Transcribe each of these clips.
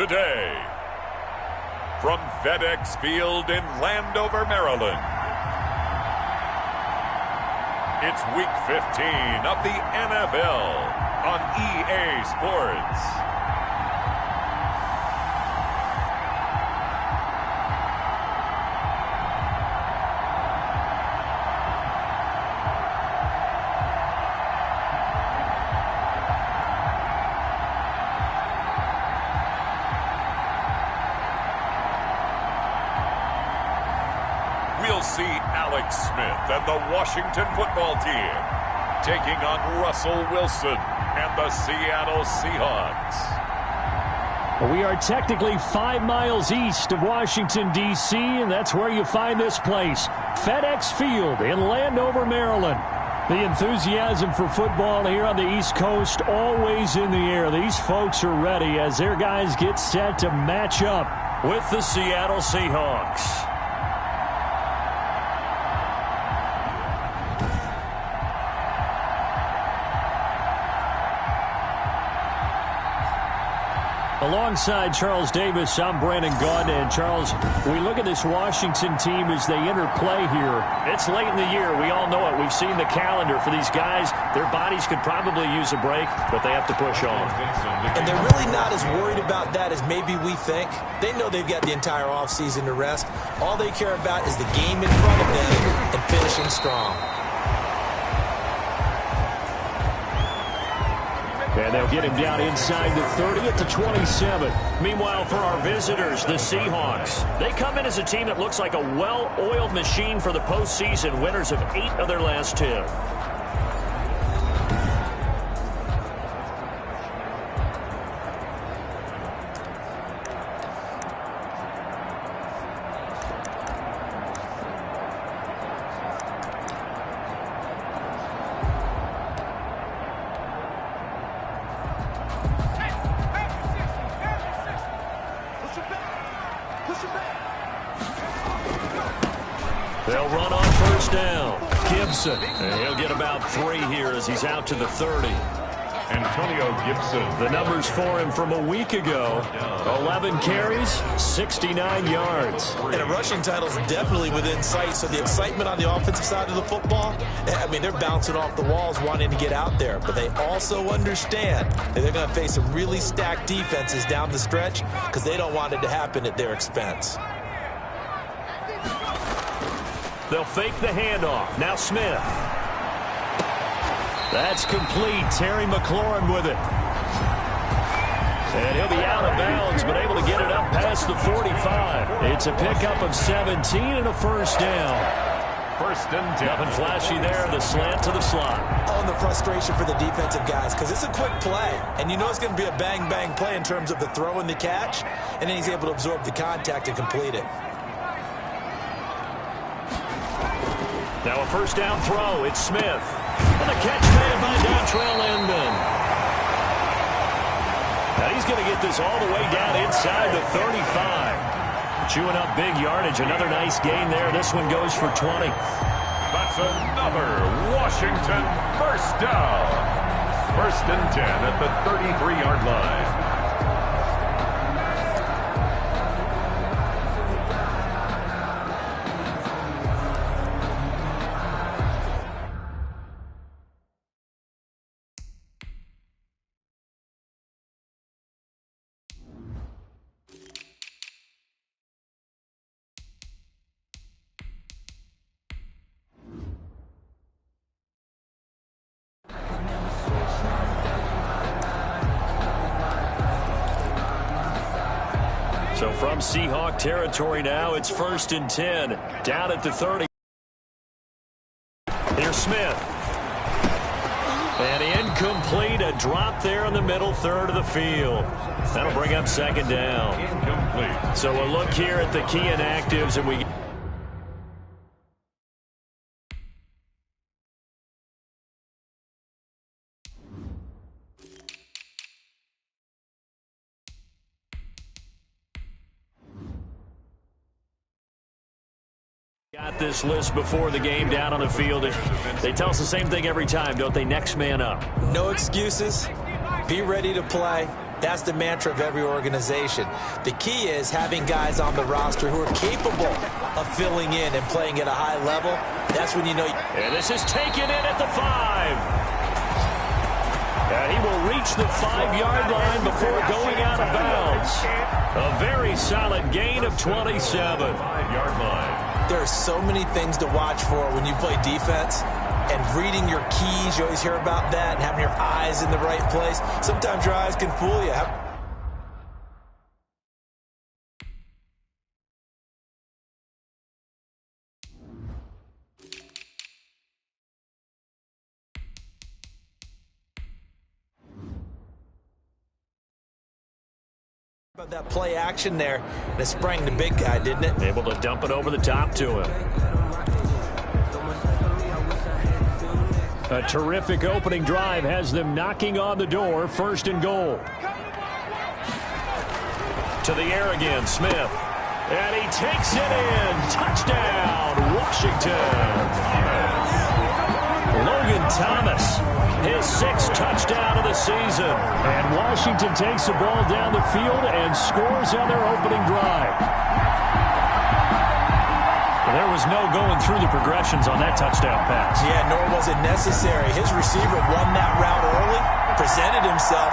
today. From FedEx Field in Landover, Maryland, it's Week 15 of the NFL on EA Sports. We'll see Alex Smith and the Washington football team taking on Russell Wilson and the Seattle Seahawks. We are technically 5 miles east of Washington, D.C., and that's where you find this place, FedEx Field in Landover, Maryland. The enthusiasm for football here on the East Coast always in the air. These folks are ready as their guys get set to match up with the Seattle Seahawks. Alongside Charles Davis, I'm Brandon Gaudin. And Charles, we look at this Washington team as they interplay here. It's late in the year. We all know it. We've seen the calendar for these guys. Their bodies could probably use a break, but they have to push on. And they're really not as worried about that as maybe we think. They know they've got the entire offseason to rest. All they care about is the game in front of them and finishing strong. And they'll get him down inside the 30 at the 27. Meanwhile, for our visitors, the Seahawks. They come in as a team that looks like a well-oiled machine for the postseason, winners of 8 of their last 10. They'll run on first down. Gibson. And he'll get about 3 here as he's out to the 30. Antonio Gibson. The numbers for him from a week ago. 11 carries, 69 yards. And a rushing title is definitely within sight, so the excitement on the offensive side of the football, I mean, they're bouncing off the walls wanting to get out there. But they also understand that they're going to face some really stacked defenses down the stretch because they don't want it to happen at their expense. They'll fake the handoff. Now Smith. That's complete. Terry McLaurin with it. And he'll be out of bounds, but able to get it up past the 45. It's a pickup of 17 and a first down. First and 10. Nothing flashy there. The slant to the slot. Oh, and the frustration for the defensive guys because it's a quick play. And you know it's going to be a bang-bang play in terms of the throw and the catch. And then he's able to absorb the contact and complete it. Now a first down throw. It's Smith. And the catch made by Dontrell Inman. Now he's going to get this all the way down inside the 35. Chewing up big yardage. Another nice gain there. This one goes for 20. That's another Washington first down. First and 10 at the 33-yard line. So from Seahawk territory now, it's first and 10. Down at the 30. Here's Smith. And incomplete. A drop there in the middle third of the field. That'll bring up second down. Incomplete. So we'll look here at the key inactives, and we got this list before the game down on the field. They tell us the same thing every time, don't they? Next man up. No excuses. Be ready to play. That's the mantra of every organization. The key is having guys on the roster who are capable of filling in and playing at a high level. That's when you know. And this is taken in at the 5. And he will reach the 5-yard line before going out of bounds. A very solid gain of 27. 5-yard line. There are so many things to watch for when you play defense. And reading your keys, you always hear about that, and having your eyes in the right place. Sometimes your eyes can fool you. About that play action there, and it sprang the big guy, didn't it? Able to dump it over the top to him. A terrific opening drive has them knocking on the door. 1st and goal. To the air again, Smith. And he takes it in. Touchdown, Washington. Logan Thomas, his 6th touchdown of the season. And Washington takes the ball down the field and scores on their opening drive. There was no going through the progressions on that touchdown pass. Yeah, nor was it necessary. His receiver won that route early, presented himself.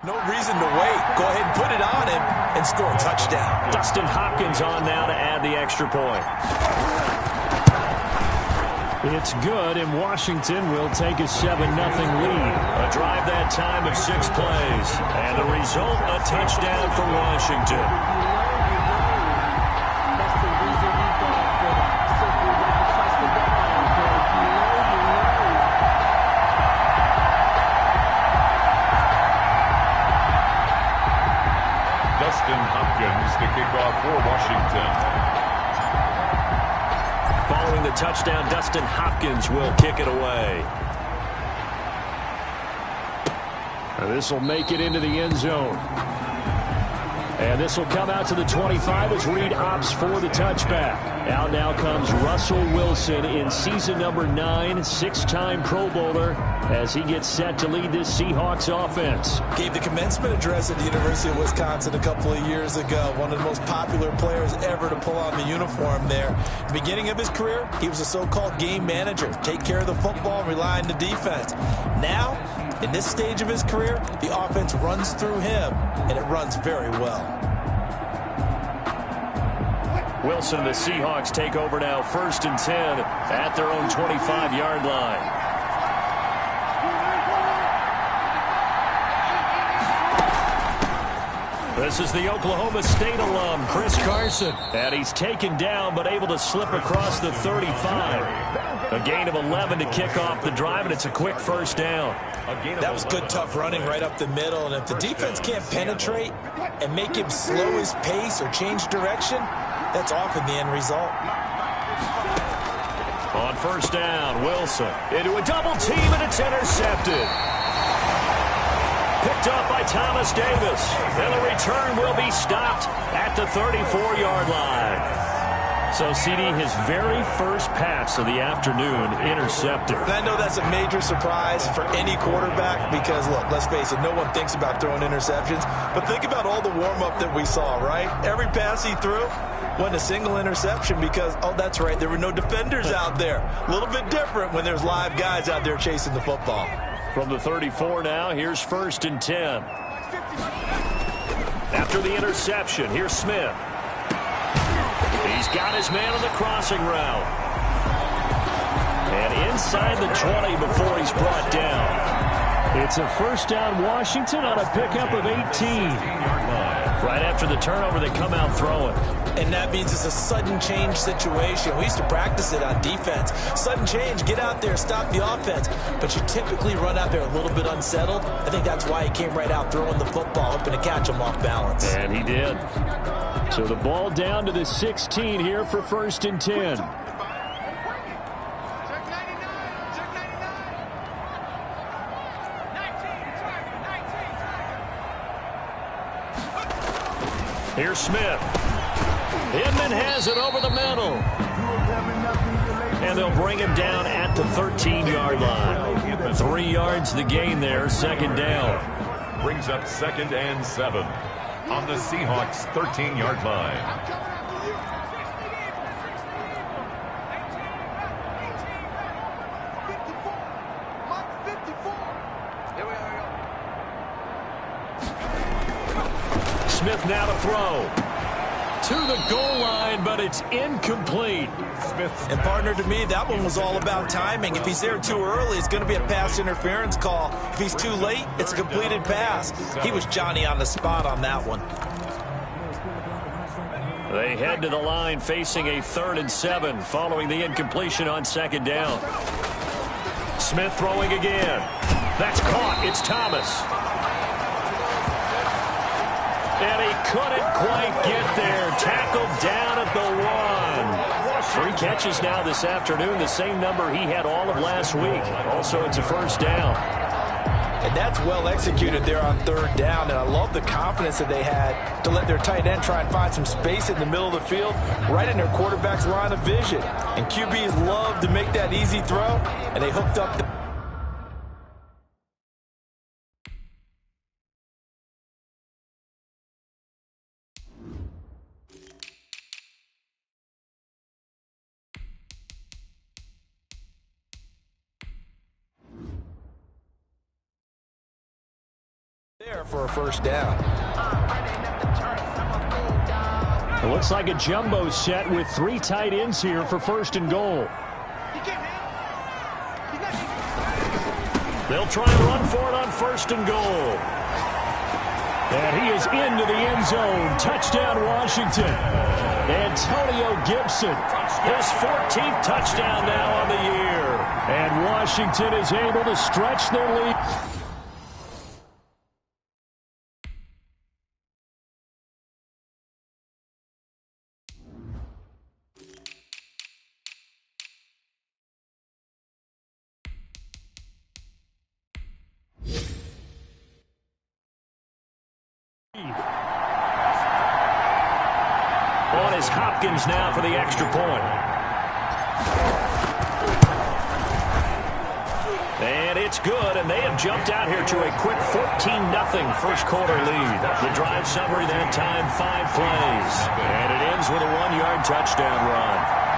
No reason to wait. Go ahead and put it on him and score a touchdown. Dustin Hopkins on now to add the extra point. It's good, and Washington will take a 7-0 lead. A drive that time of 6 plays. And the result, a touchdown for Washington. The kickoff for Washington. Following the touchdown, Dustin Hopkins will kick it away. And this will make it into the end zone. And this will come out to the 25 as Reed opts for the touchback. Out now comes Russell Wilson in season number 9, 6-time Pro Bowler, as he gets set to lead this Seahawks offense. Gave the commencement address at the University of Wisconsin a couple of years ago. One of the most popular players ever to pull on the uniform there. The beginning of his career, he was a so-called game manager. Take care of the football and rely on the defense. Now, in this stage of his career, the offense runs through him, and it runs very well. Wilson, the Seahawks take over now, 1st and 10 at their own 25-yard line. This is the Oklahoma State alum, Chris Carson. And he's taken down, but able to slip across the 35. A gain of 11 to kick off the drive, and it's a quick 1st down. That was good, tough running right up the middle. And if the defense can't penetrate and make him slow his pace or change direction, that's often the end result. On 1st down, Wilson into a double team, and it's intercepted. Picked up by Thomas Davis. And the return will be stopped at the 34-yard line. So, CD, his very first pass of the afternoon intercepted. And I know that's a major surprise for any quarterback because, look, let's face it, no one thinks about throwing interceptions. But think about all the warm-up that we saw, right? Every pass he threw wasn't a single interception because, oh, that's right, there were no defenders out there. A little bit different when there's live guys out there chasing the football. From the 34 now, here's 1st and 10. After the interception, here's Smith. He's got his man on the crossing route. And inside the 20 before he's brought down. It's a 1st down Washington on a pickup of 18. Right after the turnover, they come out throwing. And that means it's a sudden change situation. We used to practice it on defense. Sudden change, get out there, stop the offense. But you typically run out there a little bit unsettled. I think that's why he came right out throwing the football, hoping to catch him off balance. And he did. So the ball down to the 16 here for 1st and 10. Here's Smith. Inman has it over the middle. And they'll bring him down at the 13-yard line. 3 yards the gain there, second down. Brings up 2nd and 7 on the Seahawks' 13-yard line. Smith now to throw. To the goal line, but it's incomplete. And partner, to me, that one was all about timing. If he's there too early, it's going to be a pass interference call. If he's too late, it's a completed pass. He was Johnny on the spot on that one. They head to the line facing a 3rd and 7 following the incompletion on 2nd down. Smith throwing again. That's caught. It's Thomas. And he couldn't quite get there. Tackled down at the 1. 3 catches now this afternoon, the same number he had all of last week. Also, it's a 1st down. And that's well executed there on 3rd down. And I love the confidence that they had to let their tight end try and find some space in the middle of the field, right in their quarterback's line of vision. And QBs love to make that easy throw, and they hooked up the there for a 1st down. It looks like a jumbo set with 3 tight ends here for 1st and goal. They'll try and run for it on 1st and goal. And he is into the end zone. Touchdown, Washington. Antonio Gibson, his 14th touchdown now on the year. And Washington is able to stretch their lead. On is Hopkins now for the extra point. And it's good, and they have jumped out here to a quick 14-0 first quarter lead. The drive summary that time, 5 plays. And it ends with a 1-yard touchdown run.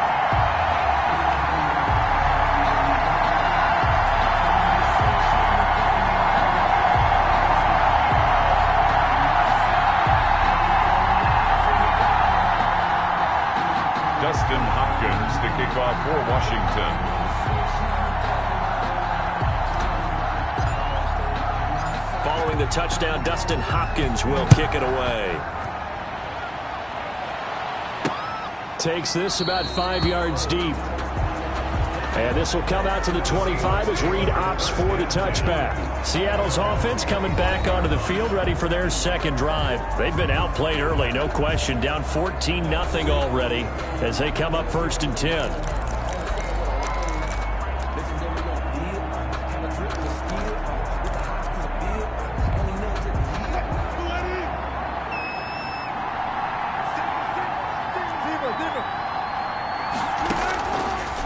Dustin Hopkins, the kickoff for Washington. Following the touchdown, Dustin Hopkins will kick it away. Takes this about 5 yards deep. And this will come out to the 25 as Reed opts for the touchback. Seattle's offense coming back onto the field, ready for their second drive. They've been outplayed early, no question. Down 14-0 already as they come up 1st and 10.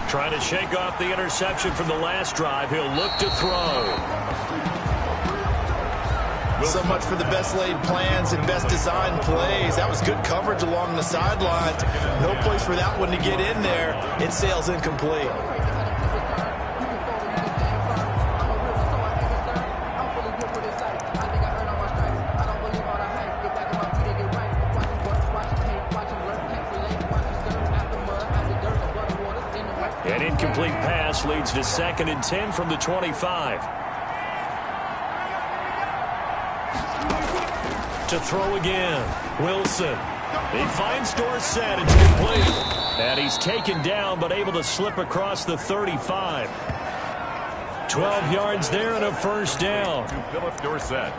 Trying to shake off the interception from the last drive. He'll look to throw. So much for the best laid plans and best designed plays. That was good coverage along the sidelines. No place for that one to get in there. It sails incomplete. An incomplete pass leads to 2nd and 10 from the 25. To throw again. Wilson. He finds Dorsett. It's complete. And he's taken down but able to slip across the 35. 12 yards there and a 1st down. To Philip Dorsett.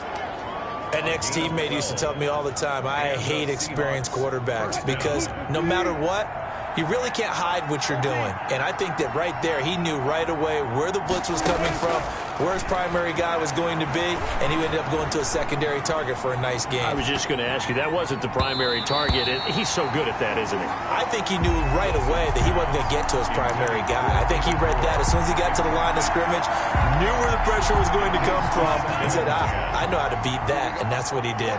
An ex-teammate used to tell me all the time, I hate experienced quarterbacks because no matter what, you really can't hide what you're doing. And I think that right there, he knew right away where the blitz was coming from, where his primary guy was going to be, and he ended up going to a secondary target for a nice game. I was just going to ask you, that wasn't the primary target. He's so good at that, isn't he? I think he knew right away that he wasn't going to get to his primary guy. I think he read that as soon as he got to the line of scrimmage, knew where the pressure was going to come from, and said, I know how to beat that, and that's what he did.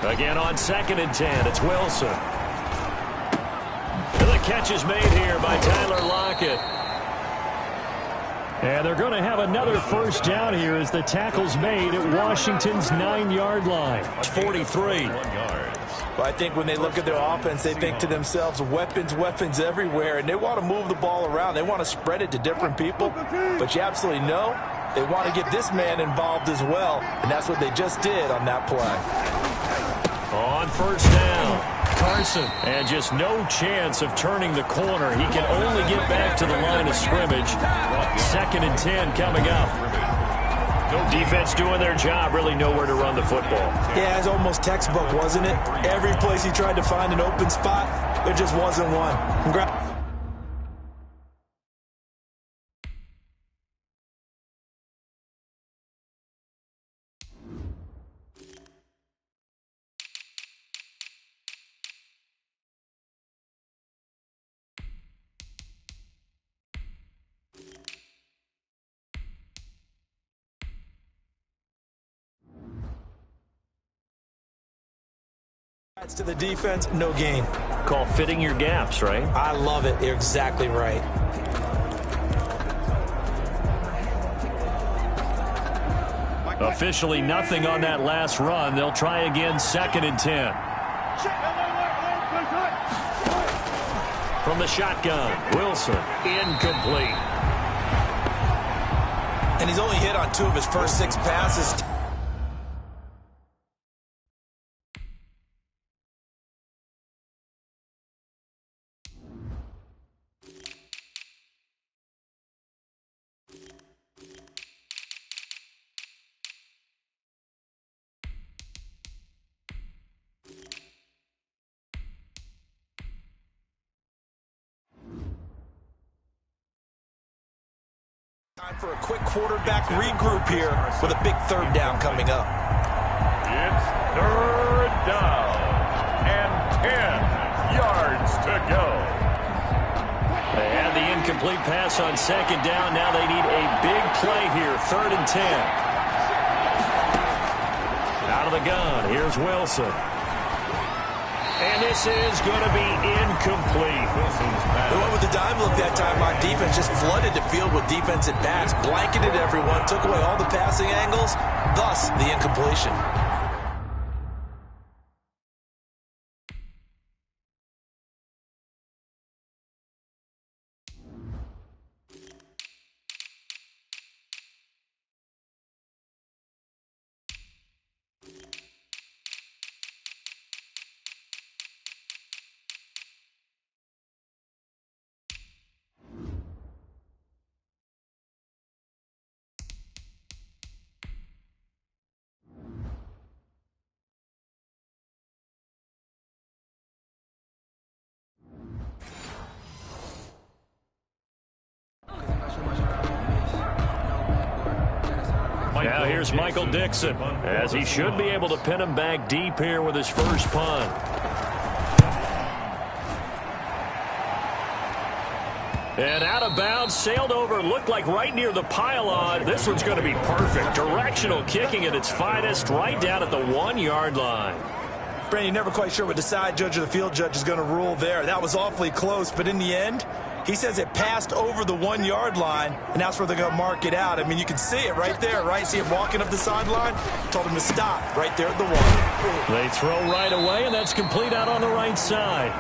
Again on 2nd and 10, it's Wilson. And the catch is made here by Tyler Lockett. And they're going to have another first down here as the tackle's made at Washington's 9-yard line. 43. Well, I think when they look at their offense, they think to themselves, weapons everywhere, and they want to move the ball around. They want to spread it to different people, but you absolutely know they want to get this man involved as well, and that's what they just did on that play. On first down, Carson, and just no chance of turning the corner. He can only get back to the line of scrimmage. 2nd and 10 coming up. Defense doing their job, really nowhere to run the football. Yeah, it's almost textbook, wasn't it? Every place he tried to find an open spot, there just wasn't one. Congrats. To the defense, no gain. Call fitting your gaps, right? I love it. You're exactly right. Officially nothing on that last run. They'll try again 2nd and 10. From the shotgun, Wilson, incomplete. And he's only hit on 2 of his first 6 passes. Time for a quick quarterback regroup here with a big 3rd down coming up. It's 3rd down and 10 yards to go. They had the incomplete pass on 2nd down. Now they need a big play here, 3rd and 10. Out of the gun, here's Wilson. And this is going to be incomplete. They went with the dime look that time on defense, just flooded the field with defensive backs, blanketed everyone, took away all the passing angles, thus the incompletion. Now here's Michael Dixon, as he should be able to pin him back deep here with his first punt. And out of bounds, sailed over, looked like right near the pylon. This one's going to be perfect. Directional kicking at its finest, right down at the 1-yard line. Brandon, you're never quite sure what the side judge or the field judge is going to rule there. That was awfully close, but in the end, he says it passed over the 1-yard line, and that's where they're going to mark it out. I mean, you can see it right there, right? See him walking up the sideline? Told him to stop right there at the 1. They throw right away, and that's complete out on the right side.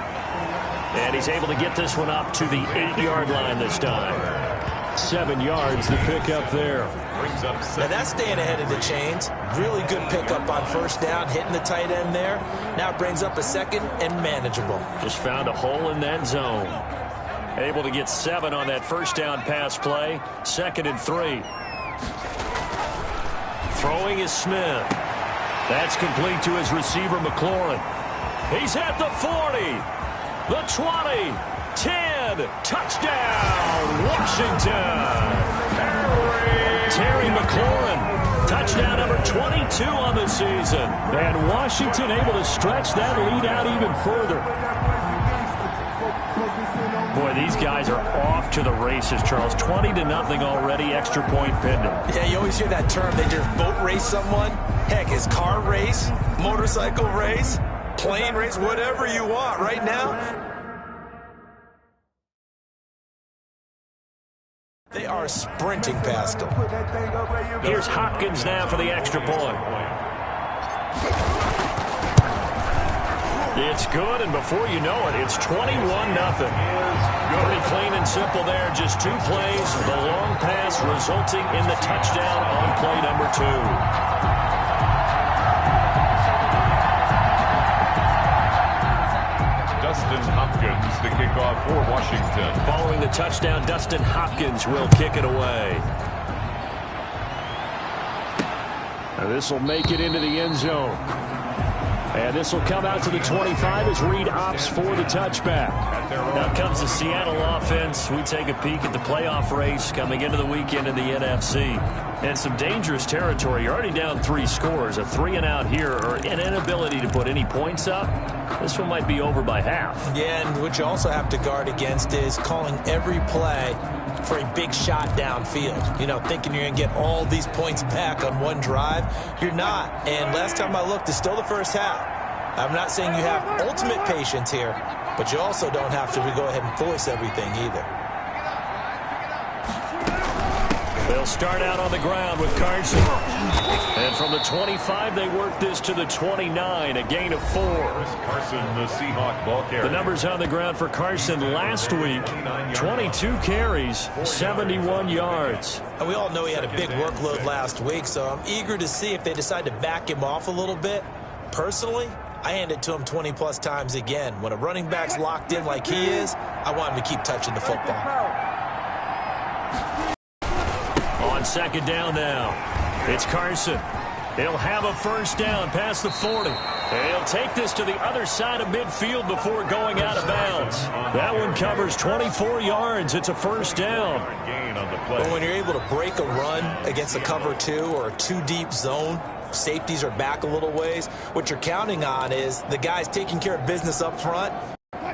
And he's able to get this one up to the 8-yard line this time. 7 yards to pick up there. Now that's staying ahead of the chains. Really good pickup on first down, hitting the tight end there. Now it brings up a 2nd and manageable. Just found a hole in that zone. Able to get 7 on that first down pass play. 2nd and 3. Throwing is Smith. That's complete to his receiver, McLaurin. He's at the 40, the 20, 10. 7. Touchdown, Washington. Terry McLaurin, touchdown number 22 on the season. And Washington able to stretch that lead out even further. Boy, these guys are off to the races, Charles. 20-0 already, extra point pending. Yeah, you always hear that term. They just boat race someone. Heck, is car race, motorcycle race, plane race, whatever you want right now. They are sprinting past them. Here's Hopkins now for the extra point. It's good, and before you know it, it's 21-0. Pretty clean and simple there. Just 2 plays. The long pass resulting in the touchdown on play number 2. Dustin Hopkins, the kickoff for Washington. Following the touchdown, Dustin Hopkins will kick it away. Now this will make it into the end zone. And this will come out to the 25 as Reed opts for the touchback. Now comes the Seattle offense. We take a peek at the playoff race coming into the weekend in the NFC. And some dangerous territory. You're already down 3 scores. A 3-and-out here, or an inability to put any points up. This one might be over by half. Yeah, and what you also have to guard against is calling every play for a big shot downfield. You know, thinking you're going to get all these points back on one drive. You're not. And last time I looked, it's still the first half. I'm not saying you have ultimate patience here, but you also don't have to go ahead and force everything either. They'll start out on the ground with Carson. And from the 25, they work this to the 29, a gain of 4. Carson, the Seahawk ball carrier. The numbers on the ground for Carson last week, 22 carries, 71 yards. And we all know he had a big workload last week, so I'm eager to see if they decide to back him off a little bit. Personally, I hand it to him 20-plus times again. When a running back's locked in like he is, I want him to keep touching the football. On second down now, it's Carson. He'll have a first down past the 40. And he'll take this to the other side of midfield before going out of bounds. That one covers 24 yards. It's a first down. But when you're able to break a run against a cover 2 or a 2-deep zone, safeties are back a little ways. What you're counting on is the guys taking care of business up front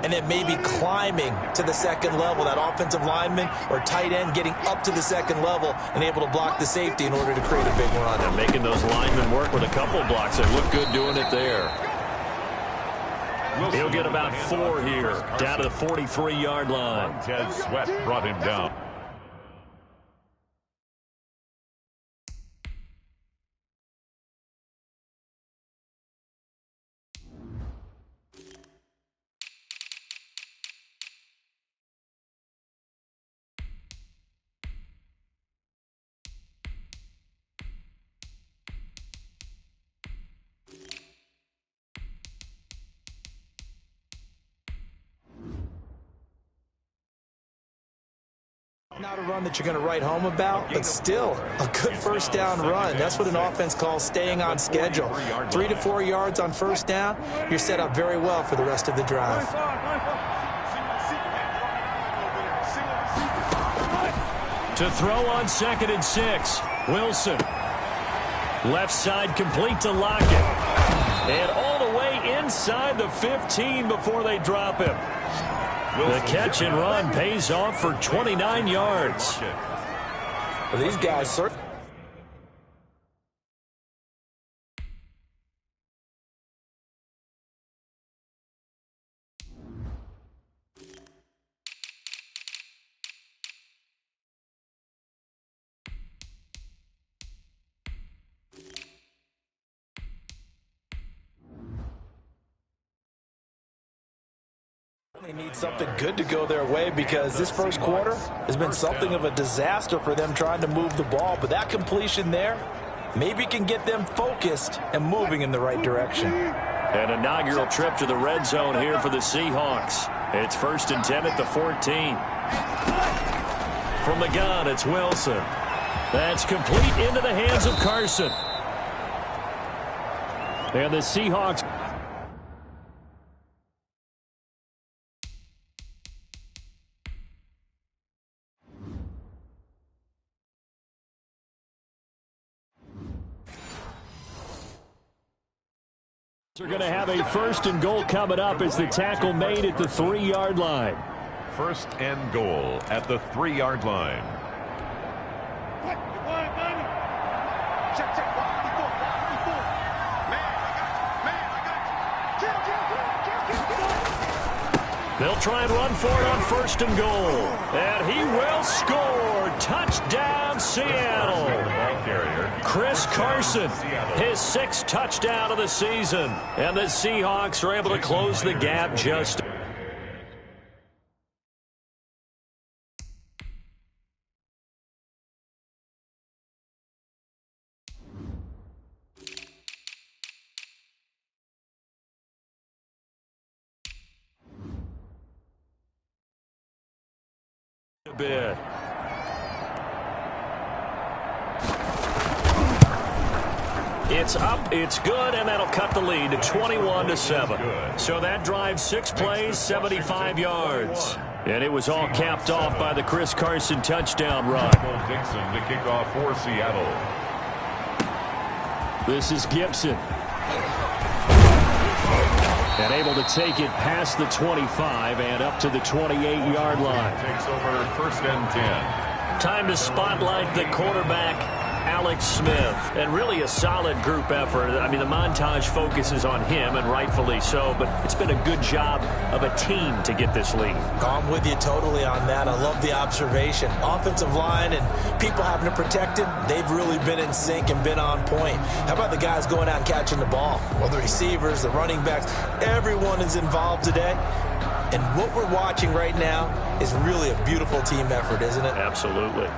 and then maybe climbing to the second level, that offensive lineman or tight end getting up to the second level and able to block the safety in order to create a big run. And making those linemen work with a couple of blocks. They look good doing it there. He'll get about 4 here, down to the 43-yard line. Ted Sweat brought him down. Not a run that you're going to write home about, but still a good first down run. That's what an offense calls staying on schedule. 3 to 4 yards on first down, you're set up very well for the rest of the drive. To throw on 2nd and 6, Wilson. Left side complete to Lockett. And all the way inside the 15 before they drop him. The catch and run pays off for 29 yards. Well, these guys certainly. They need something good to go their way because this first quarter has been something of a disaster for them trying to move the ball. But that completion there maybe can get them focused and moving in the right direction. An inaugural trip to the red zone here for the Seahawks. It's 1st and 10 at the 14. From the gun, it's Wilson. That's complete into the hands of Carson. And the Seahawks. They're going to have a 1st and goal coming up as the tackle made at the 3-yard line. 1st and goal at the 3-yard line. They'll try and run for it on 1st and goal. And he will score. Touchdown, Seattle. Chris Carson, his 6th touchdown of the season. And the Seahawks are able to close the gap just a bit. It's up, it's good, and that'll cut the lead to 21-7. So that drives 6 plays, 75 yards. And it was all capped off by the Chris Carson touchdown run. Dixon to kick off for Seattle. This is Gibson. And able to take it past the 25 and up to the 28-yard line. Takes over 1st and 10. Time to spotlight the quarterback, Alex Smith. And really a solid group effort. I mean, the montage focuses on him, and rightfully so, but it's been a good job of a team to get this lead. I'm with you totally on that. I love the observation. Offensive line and people having to protect him, they've really been in sync and been on point. How about the guys going out and catching the ball? Well, the receivers, the running backs, everyone is involved today. And what we're watching right now is really a beautiful team effort, isn't it? Absolutely.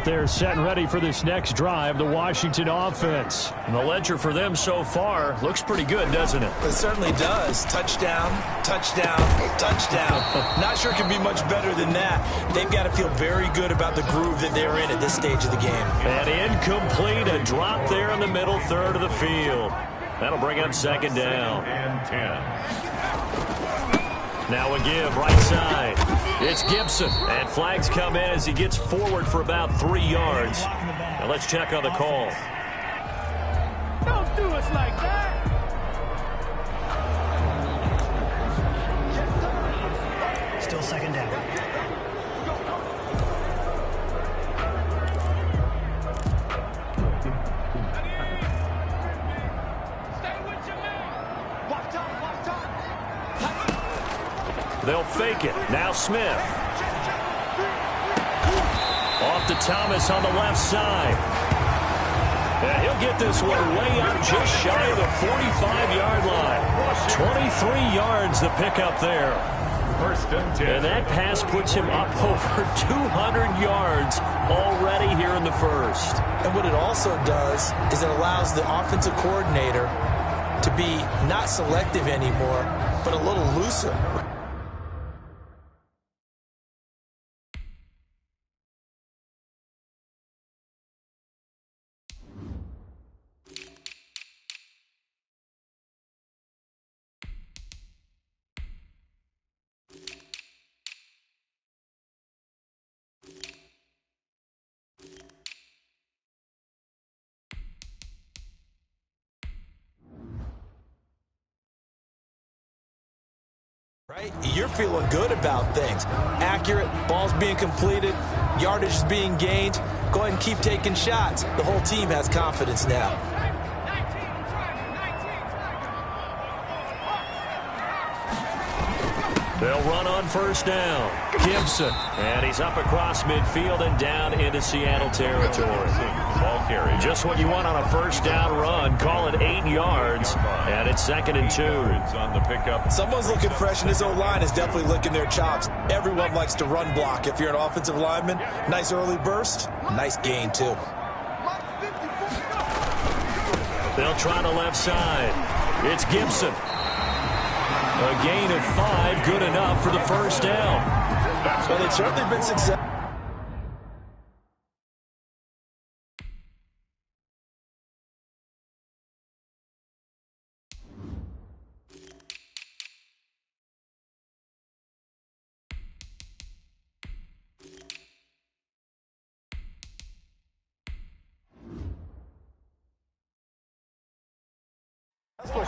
They're set and ready for this next drive, the Washington offense. And the ledger for them so far looks pretty good, doesn't it? It certainly does. Touchdown, touchdown, touchdown. Not sure it can be much better than that. They've got to feel very good about the groove that they're in at this stage of the game. And incomplete, a drop there in the middle third of the field. That'll bring up 2nd down. And 10. Now a give, right side. It's Gibson, and flags come in as he gets forward for about 3 yards. Now let's check on the call. Don't do us like that. Still 2nd down. They'll fake it. Now Smith. Off to Thomas on the left side. And he'll get this one way up just shy of the 45-yard line. 23 yards the pickup there. 1st and 10. And that pass puts him up over 200 yards already here in the 1st. And what it also does is it allows the offensive coordinator to be not selective anymore, but a little looser. Right? You're feeling good about things. Accurate, balls being completed, yardage is being gained. Go ahead and keep taking shots. The whole team has confidence now. They'll run on 1st down. Gibson. And he's up across midfield and down into Seattle territory. Ball carry. Just what you want on a 1st down run. Call it 8 yards. And it's 2nd and 2. It's on the pickup. Someone's looking fresh, and his O-line is definitely licking their chops. Everyone likes to run block. If you're an offensive lineman, nice early burst, nice gain, too. They'll try the left side. It's Gibson. A gain of 5, good enough for the 1st down. Well, they've certainly been successful.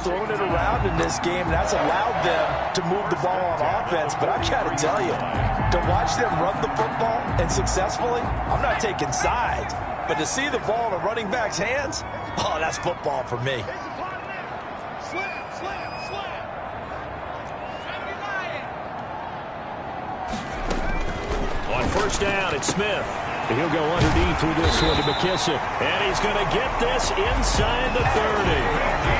throwing it around in this game, and that's allowed them to move the ball on offense. But I've got to tell you, to watch them run the football and successfully, I'm not taking sides, but to see the ball in a running back's hands, oh, that's football for me. On first down, it's Smith. He'll go underneath with this one to McKissick. And he's going to get this inside the 30.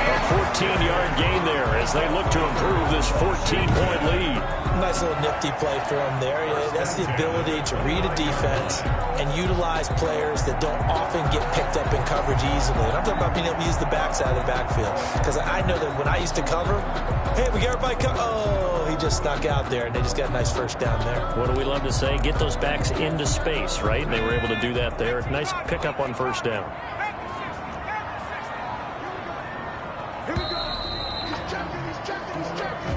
A 14-yard gain there as they look to improve this 14-point lead. Nice little nifty play for him there. That's the ability to read a defense and utilize players that don't often get picked up in coverage easily. And I'm talking about being able to use the backside of the backfield. Because I know that when I used to cover, hey, we got everybody cover. Oh, he just snuck out there, and they just got a nice first down there. What do we love to say? Get those backs into space, right? And they were able to do that there. Nice pickup on first down.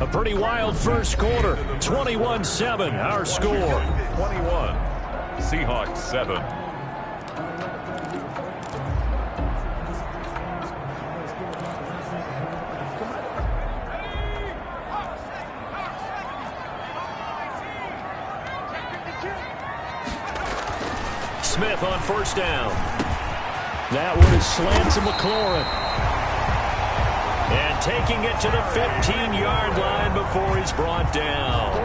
A pretty wild first quarter. 21-7, our score. 21. Seahawks 7. Smith on first down. That one is slant to McLaurin. And taking it to the 15-yard line before he's brought down.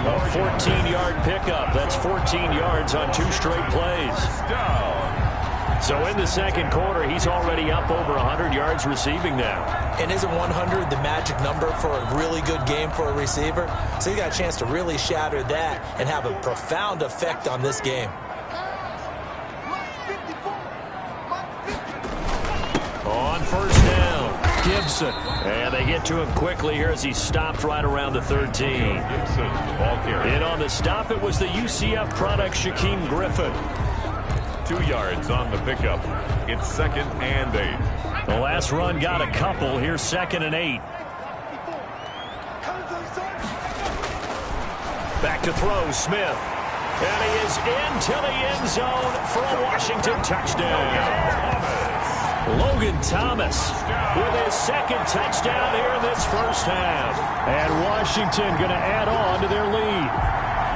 A 14-yard pickup. That's 14 yards on 2 straight plays. So in the second quarter, he's already up over 100 yards receiving now. And isn't 100 the magic number for a really good game for a receiver? So he got a chance to really shatter that and have a profound effect on this game. On first down, Gibson. And they get to him quickly here as he stopped right around the 13. Gibson, ball carry. And on the stop, it was the UCF product, Shaquem Griffin. 2 yards on the pickup. It's 2nd and 8. The last run got a couple. Here's 2nd and 8. Back to throw, Smith. And he is into the end zone for a Washington touchdown. Logan Thomas with his 2nd touchdown here in this first half. And Washington going to add on to their lead.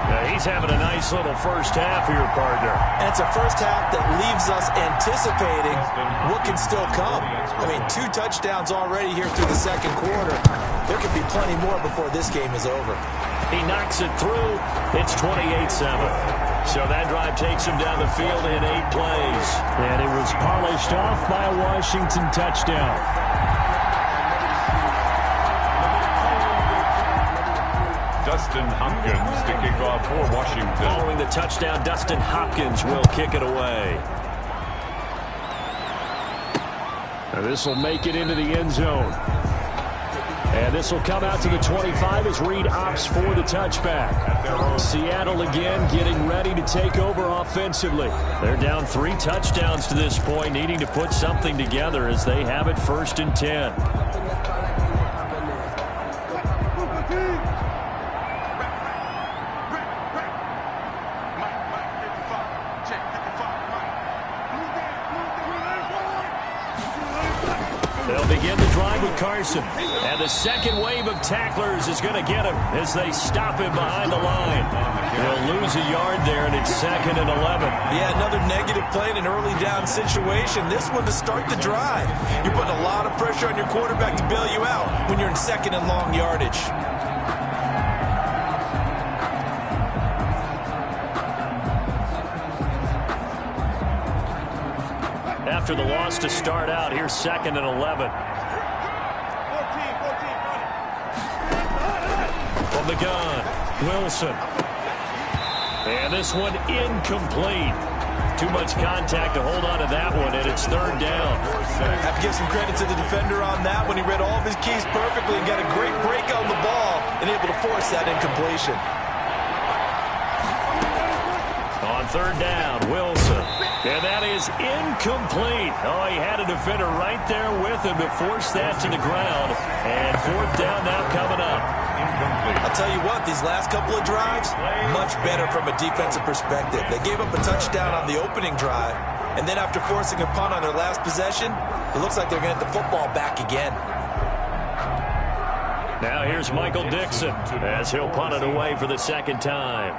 Now, he's having a nice little first half here, partner. And it's a first half that leaves us anticipating what can still come. I mean, 2 touchdowns already here through the second quarter. There could be plenty more before this game is over. He knocks it through. It's 28-7. So that drive takes him down the field in 8 plays. And it was polished off by a Washington touchdown. Dustin Hopkins to kick off for Washington. Following the touchdown, Dustin Hopkins will kick it away. And this will make it into the end zone. And this will come out to the 25 as Reed opts for the touchback. Seattle again getting ready to take over offensively. They're down 3 touchdowns to this point, needing to put something together as they have it 1st and 10. They'll begin the drive with Carson. And the second wave of tacklers is going to get him as they stop him behind the line. They'll lose a yard there, and it's 2nd and 11. Yeah, another negative play in an early down situation. This one to start the drive. You're putting a lot of pressure on your quarterback to bail you out when you're in 2nd and long yardage. After the loss to start out, here's 2nd and 11. From the gun, Wilson. And this one incomplete. Too much contact to hold on to that one, and it's 3rd down. Have to give some credit to the defender on that one. He read all of his keys perfectly and got a great break on the ball and able to force that incompletion. On 3rd down, Wilson. And that is incomplete. Oh, he had a defender right there with him to force that to the ground. And 4th down now coming up. I'll tell you what, these last couple of drives, much better from a defensive perspective. They gave up a touchdown on the opening drive, and then after forcing a punt on their last possession, it looks like they're going to get the football back again. Now here's Michael Dixon as he'll punt it away for the second time.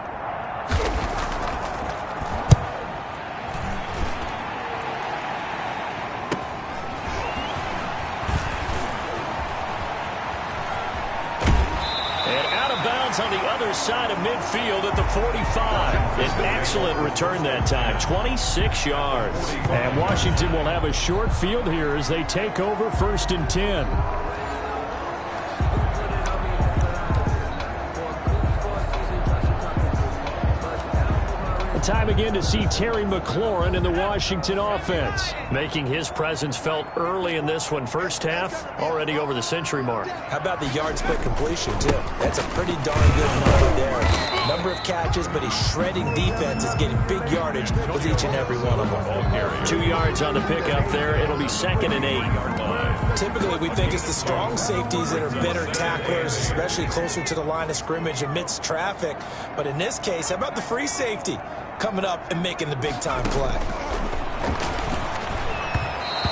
On the other side of midfield at the 45. An excellent return that time, 26 yards. And Washington will have a short field here as they take over 1st and 10. Time again to see Terry McLaurin in the Washington offense, making his presence felt early in this one. First half, already over the century mark. How about the yard split completion, too? That's a pretty darn good number there. Number of catches, but he's shredding defenses, getting big yardage with each and every one of them. 2 yards on the pickup there. It'll be 2nd and 8. Typically, we think it's the strong safeties that are better tacklers, especially closer to the line of scrimmage amidst traffic. But in this case, how about the free safety coming up and making the big-time play?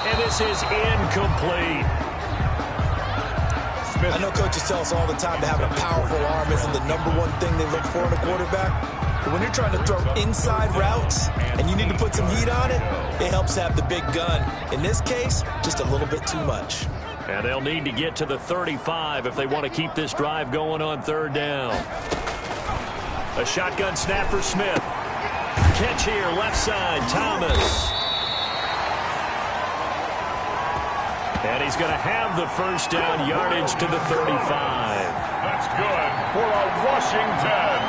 And this is incomplete. I know coaches tell us all the time that having a powerful arm isn't the #1 thing they look for in a quarterback. But when you're trying to throw inside routes and you need to put some heat on it, it helps have the big gun. In this case, just a little bit too much. And they'll need to get to the 35 if they want to keep this drive going on 3rd down. A shotgun snap for Smith. Catch here, left side, Thomas. And he's going to have the 1st down, yardage to the 35. That's good for a Washington.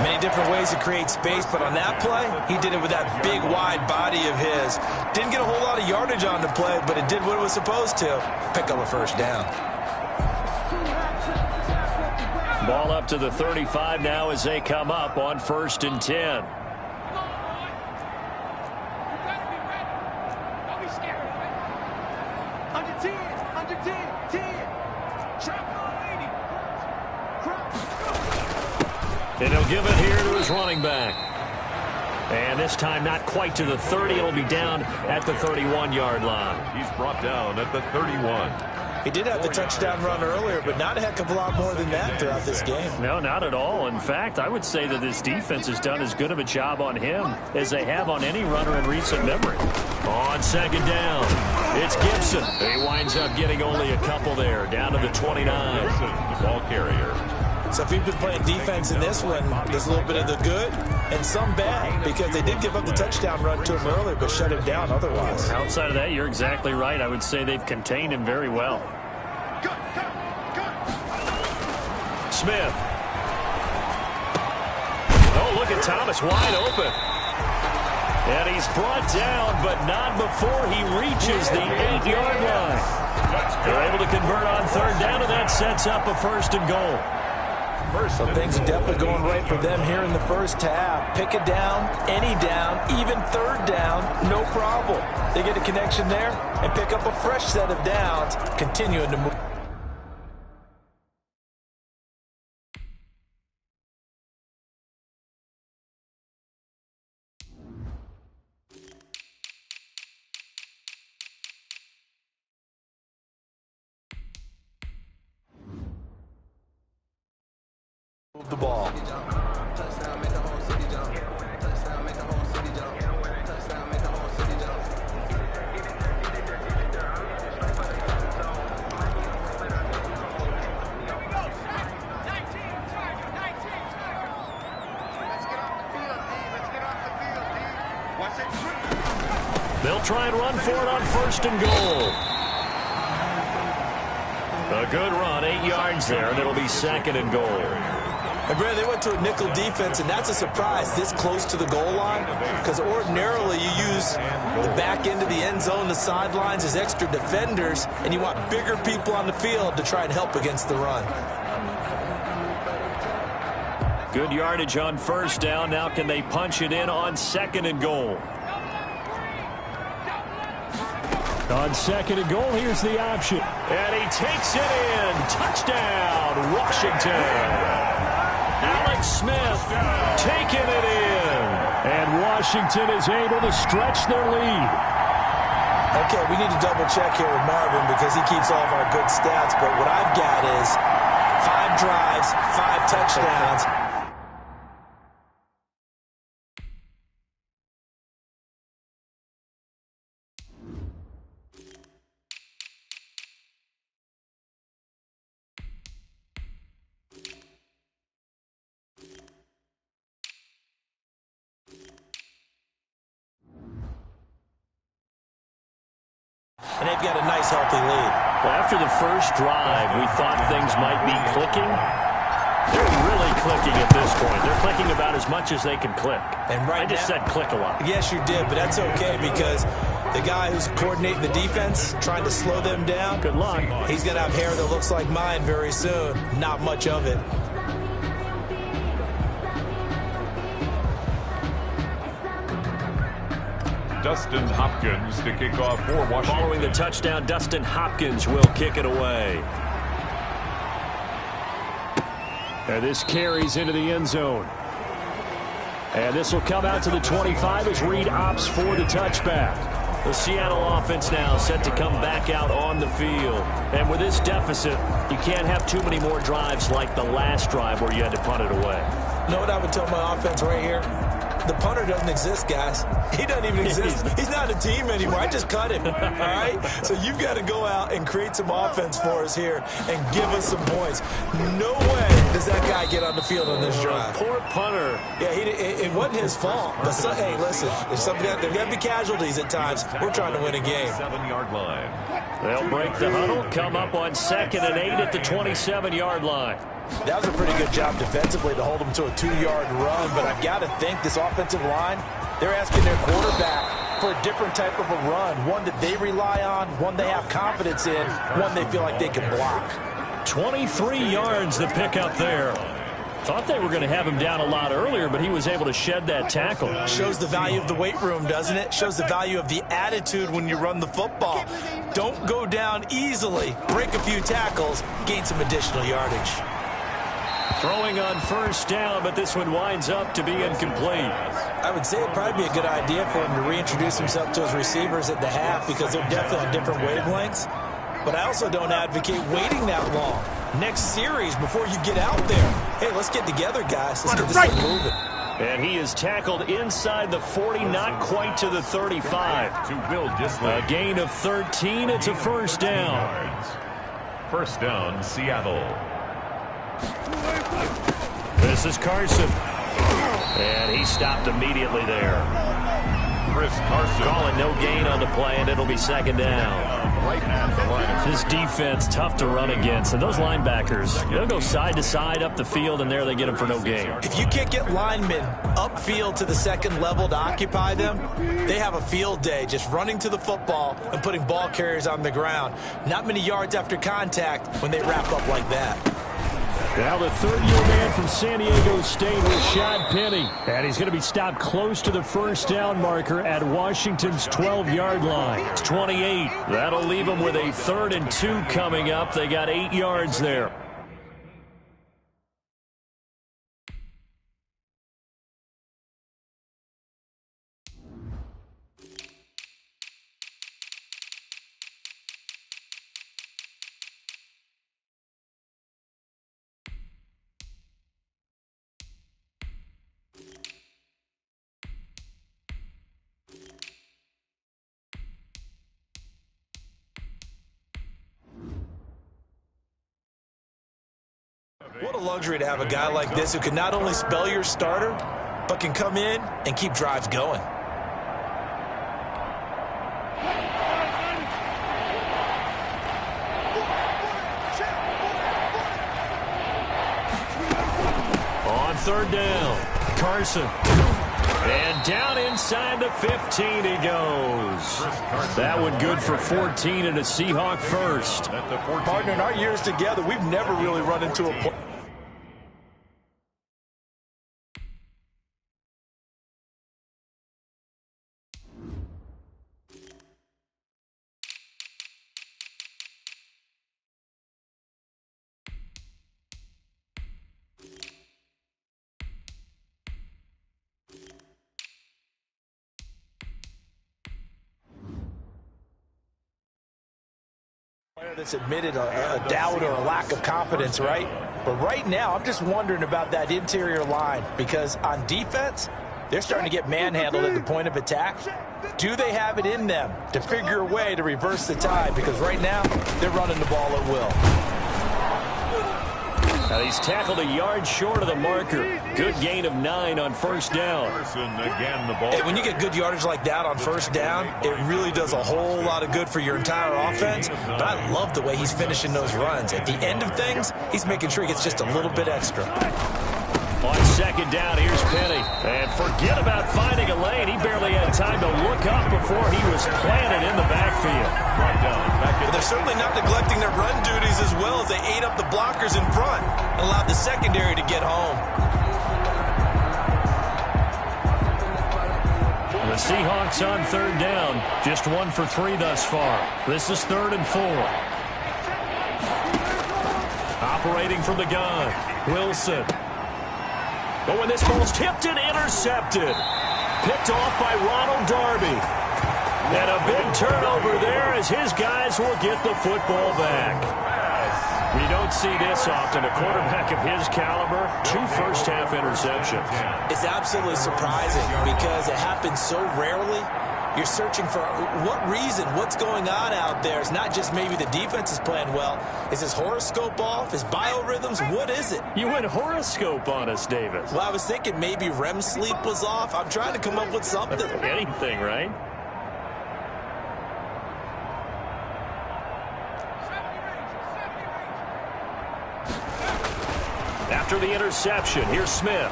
Many different ways to create space, but on that play, he did it with that big, wide body of his. Didn't get a whole lot of yardage on the play, but it did what it was supposed to. Pick up a 1st down. Ball up to the 35 now as they come up on 1st and 10. And he'll give it here to his running back. And this time not quite to the 30. It'll be down at the 31-yard line. He's brought down at the 31. He did have the touchdown run earlier, but not a heck of a lot more than that throughout this game. No, not at all. In fact, I would say that this defense has done as good of a job on him as they have on any runner in recent memory. On 2nd down, it's Gibson. He winds up getting only a couple there, down to the 29. The ball carrier. So if you've been playing defense in this one, there's a little bit of the good and some bad, because they did give up the touchdown run to him earlier, but shut him down otherwise. Outside of that, you're exactly right. I would say they've contained him very well. Smith. Oh, look at Thomas wide open. And he's brought down, but not before he reaches the 8-yard line. They're able to convert on 3rd down, and that sets up a 1st and goal. So things are definitely going right for them here in the first half. Pick a down, any down, even 3rd down, no problem. They get a connection there and pick up a fresh set of downs, continuing to move. The ball. They'll try and run for it on 1st and goal. A good run, 8 yards there, and it'll be 2nd and goal. And Brandon, they went to a nickel defense, and that's a surprise this close to the goal line, because ordinarily you use the back end of the end zone, the sidelines as extra defenders, and you want bigger people on the field to try and help against the run. Good yardage on 1st down. Now can they punch it in on 2nd and goal? On 2nd and goal, here's the option. And he takes it in. Touchdown, Washington. Alex Smith taking it in. And Washington is able to stretch their lead. Okay, we need to double check here with Marvin because he keeps all of our good stats, but what I've got is 5 drives, 5 touchdowns. And they've got a nice, healthy lead. Well, after the first drive, we thought things might be clicking. They're really clicking at this point. They're clicking about as much as they can click. And right I just said click a lot. Yes, you did, but that's okay because the guy who's coordinating the defense, trying to slow them down, Good luck. he's going to have hair that looks like mine very soon. Not much of it. Dustin Hopkins to kick off for Washington. Following the touchdown, Dustin Hopkins will kick it away. And this carries into the end zone. And this will come out to the 25 as Reed opts for the touchback. The Seattle offense now set to come back out on the field. And with this deficit, you can't have too many more drives like the last drive where you had to punt it away. You know what I would tell my offense right here? The punter doesn't exist, guys. He doesn't even exist. He's not a team anymore. I just cut him, all right? So you've got to go out and create some offense for us here and give us some points. No way does that guy get on the field on this drive. Poor punter. Yeah, it wasn't his fault. But hey, listen, there's got to be casualties at times. We're trying to win a game. 7-yard line. They'll break the huddle, come up on 2nd and 8 at the 27-yard line. That was a pretty good job defensively to hold them to a 2-yard run, but I've got to think this offensive line, they're asking their quarterback for a different type of a run, one that they rely on, one they have confidence in, one they feel like they can block. 23 yards the pick up there. Thought they were going to have him down a lot earlier, but he was able to shed that tackle. Shows the value of the weight room, doesn't it? Shows the value of the attitude when you run the football. Don't go down easily. Break a few tackles, gain some additional yardage. Throwing on 1st down, but this one winds up to be incomplete. I would say it'd probably be a good idea for him to reintroduce himself to his receivers at the half because they're definitely on different wavelengths. But I also don't advocate waiting that long. Next series before you get out there. Hey, let's get together, guys. Let's get this thing moving. And he is tackled inside the 40, not quite to the 35. To Will Disley. A gain of 13. It's a 1st down. 1st down, Seattle. This is Carson. And he stopped immediately there. Chris Carson. Calling no gain on the play, and it'll be 2nd down. Right at the line. This defense, tough to run against. And those linebackers, they'll go side to side up the field, and there they get them for no gain. If you can't get linemen upfield to the 2nd level to occupy them, they have a field day just running to the football and putting ball carriers on the ground. Not many yards after contact when they wrap up like that. Now the 3rd-year man from San Diego State, Rashad Penny. And he's going to be stopped close to the 1st down marker at Washington's 12-yard line. It's 28. That'll leave them with a 3rd and 2 coming up. They got 8 yards there. What a luxury to have a guy like this who can not only spell your starter, but can come in and keep drives going. On 3rd down, Carson. And down inside the 15 he goes. That one good for 14 and a Seahawk 1st. Partner, in our years together, we've never really run into a point. That's admitted a doubt or a lack of confidence, right? But right now, I'm just wondering about that interior line because on defense, they're starting to get manhandled at the point of attack. Do they have it in them to figure a way to reverse the tide? Because right now, they're running the ball at will. Now he's tackled a yard short of the marker. Good gain of 9 on first down. Hey, when you get good yardage like that on first down, it really does a whole lot of good for your entire offense. But I love the way he's finishing those runs. At the end of things, he's making sure he gets just a little bit extra. On second down, here's Penny. And forget about finding a lane. He barely had time to look up before he was planted in the backfield. But they're certainly not neglecting their run duties as well as they ate up the blockers in front and allowed the secondary to get home. The Seahawks on third down. Just 1 for 3 thus far. This is 3rd and 4. Operating from the gun, Wilson. But when this ball's tipped and intercepted. Picked off by Ronald Darby. And a big turnover there as his guys will get the football back. We don't see this often. A quarterback of his caliber, 2 first-half interceptions. It's absolutely surprising because it happens so rarely. You're searching for what reason, what's going on out there. It's not just maybe the defense is playing well. Is his horoscope off? His biorhythms? What is it? You went horoscope on us, Davis. Well, I was thinking maybe REM sleep was off. I'm trying to come up with something. Anything, right? After the interception, here's Smith.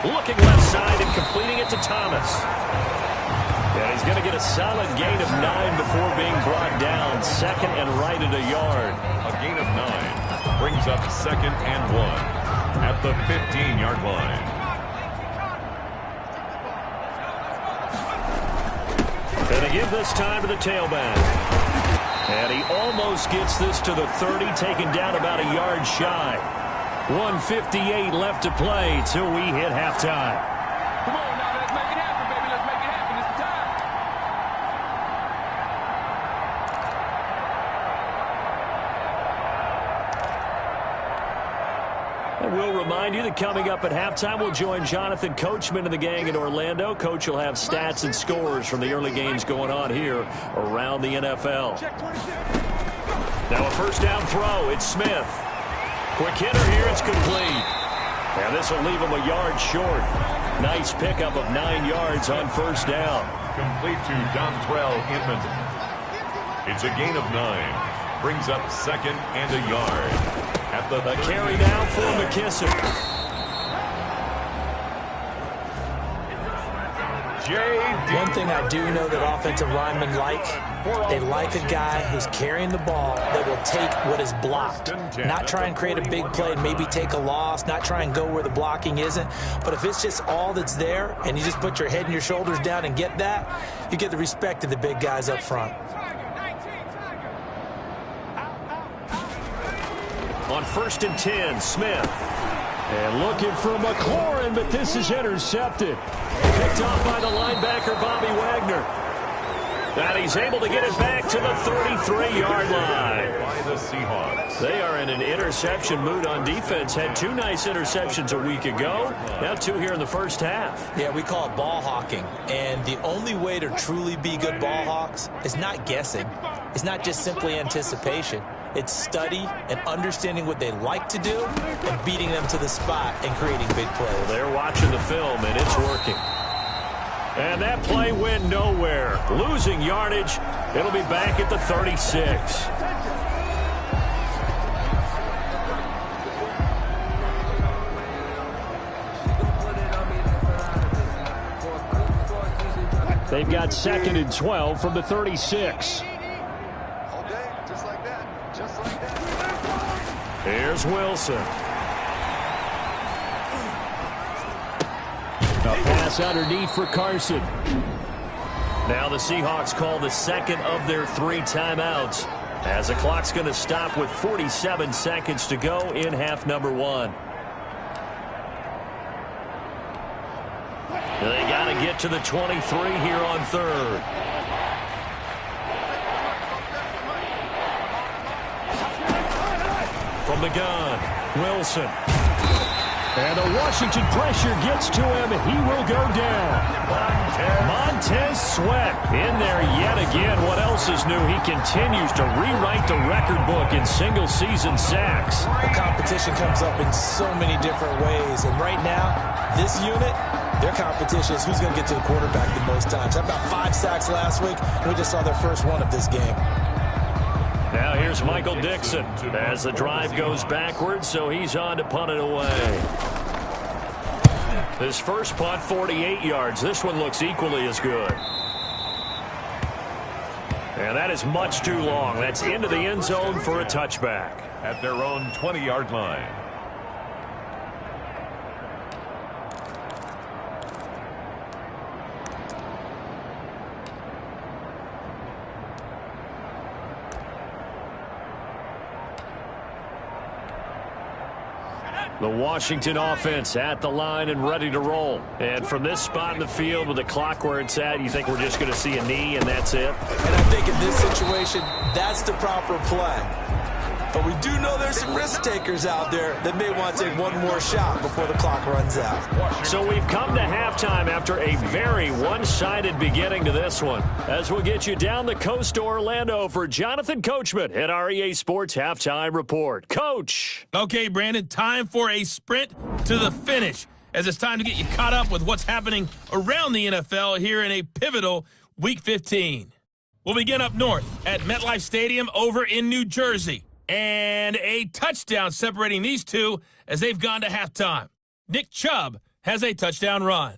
Looking left side and completing it to Thomas. And he's going to get a solid gain of 9 before being brought down. 2nd and right at a yard. A gain of 9 brings up 2nd and 1 at the 15-yard line. And they give this time to the tailback. And he almost gets this to the 30, taken down about a yard shy. 1:58 left to play till we hit halftime. Come on now, let's make it happen, baby. Let's make it happen. It's the time. And we'll remind you that coming up at halftime, we'll join Jonathan Coachman and the gang in Orlando. Coach will have stats and scores from the early games going on here around the NFL. Now a first down throw. It's Smith. Quick hitter here. It's complete. And this will leave him a yard short. Nice pickup of 9 yards on first down. Complete to Dontrell Inman. It's a gain of 9. Brings up 2nd and a yard. At the carry now for McKissick. One thing I do know that offensive linemen like, they like a guy who's carrying the ball that will take what is blocked. Not try and create a big play and maybe take a loss, not try and go where the blocking isn't. But if it's just all that's there and you just put your head and your shoulders down and get that, you get the respect of the big guys up front. On 1st and 10, Smith. And looking for McLaurin, but this is intercepted. Picked off by the linebacker, Bobby Wagner. And he's able to get it back to the 33-yard line. By the Seahawks. They are in an interception mood on defense. Had 2 nice interceptions a week ago. Now 2 here in the first half. Yeah, we call it ball hawking. And the only way to truly be good ball hawks is not guessing. It's not just simply anticipation. It's study and understanding what they like to do and beating them to the spot and creating big plays. They're watching the film, and it's working. And that play went nowhere. Losing yardage. It'll be back at the 36. They've got 2nd and 12 from the 36. Here's Wilson. A pass underneath for Carson. Now the Seahawks call the 2nd of their 3 timeouts as the clock's going to stop with 47 seconds to go in half number 1. They got to get to the 23 here on 3rd. From the gun, Wilson. And the Washington pressure gets to him. He will go down. Montez Sweat in there yet again. What else is new? He continues to rewrite the record book in single-season sacks. The competition comes up in so many different ways. And right now, this unit, their competition is who's going to get to the quarterback the most times. How about 5 sacks last week? We just saw their first one of this game. Now here's Michael Dixon as the drive goes backwards, so he's on to punt it away. His first punt, 48 yards. This one looks equally as good. And that is much too long. That's into the end zone for a touchback. At their own 20-yard line. The Washington offense at the line and ready to roll. And from this spot in the field with the clock where it's at, you think we're just going to see a knee and that's it? And I think in this situation, that's the proper play. But we do know there's some risk takers out there that may want to take one more shot before the clock runs out. So we've come to halftime after a very one-sided beginning to this one. As we'll get you down the coast to Orlando for Jonathan Coachman at our EA Sports Halftime Report. Coach! Okay, Brandon, time for a sprint to the finish, as it's time to get you caught up with what's happening around the NFL here in a pivotal Week 15. We'll begin up north at MetLife Stadium over in New Jersey. And a touchdown separating these two as they've gone to halftime. Nick Chubb has a touchdown run.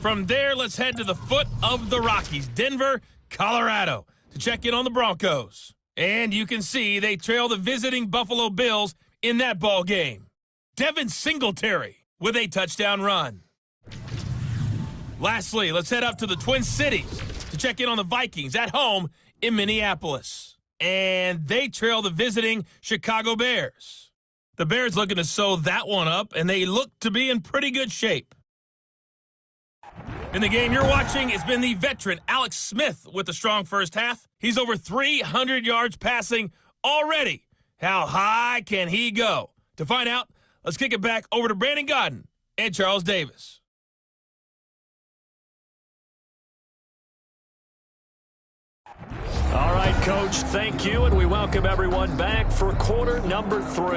From there, let's head to the foot of the Rockies, Denver, Colorado, to check in on the Broncos. And you can see they trail the visiting Buffalo Bills in that ball game. Devin Singletary with a touchdown run. Lastly, let's head up to the Twin Cities to check in on the Vikings at home in Minneapolis. And they trail the visiting Chicago Bears. The Bears looking to sew that one up, and they look to be in pretty good shape. In the game you're watching, it's been the veteran Alex Smith with a strong first half. He's over 300 yards passing already. How high can he go? To find out, let's kick it back over to Brandon Godden and Charles Davis. All right, Coach, thank you, and we welcome everyone back for quarter number 3.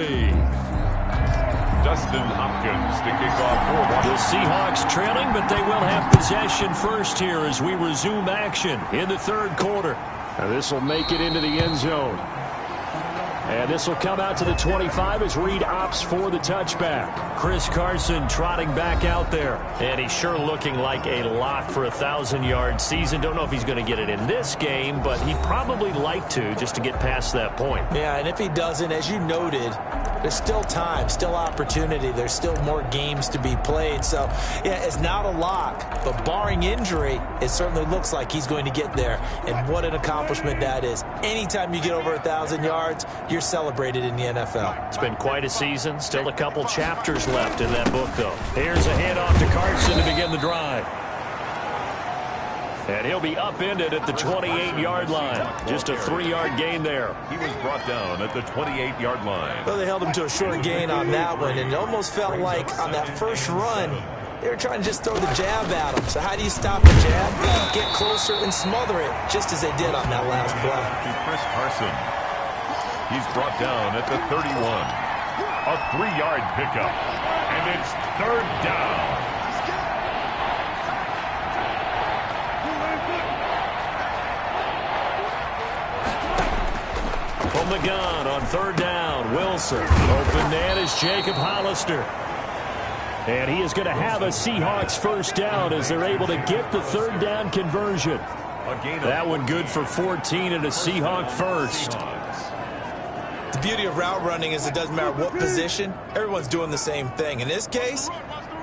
Dustin Hopkins to kick off for Washington. The Seahawks trailing, but they will have possession first here as we resume action in the third quarter. Now this will make it into the end zone. And this will come out to the 25 as Reed opts for the touchback. Chris Carson trotting back out there. And he's sure looking like a lock for a 1,000-yard season. Don't know if he's going to get it in this game, but he'd probably like to just to get past that point. Yeah, and if he doesn't, as you noted, there's still time, still opportunity. There's still more games to be played. So, yeah, it's not a lock, but barring injury, it certainly looks like he's going to get there. And what an accomplishment that is. Anytime you get over 1,000 yards, you're celebrated in the NFL. It's been quite a season. Still a couple chapters left in that book, though. Here's a handoff to Carson to begin the drive. And he'll be upended at the 28-yard line. Just a 3-yard gain there. He was brought down at the 28-yard line. Well, they held him to a short gain on that one, and it almost felt like on that first run, they were trying to just throw the jab at him. So how do you stop the jab? Get closer and smother it, just as they did on that last play. To Chris Carson. He's brought down at the 31. A 3-yard pickup. And it's third down. From the gun on third down, Wilson. Open man is Jacob Hollister. And he is going to have a Seahawks first down as they're able to get the third down conversion. That one good for 14 and a Seahawk first. The beauty of route running is it doesn't matter what position, everyone's doing the same thing. In this case,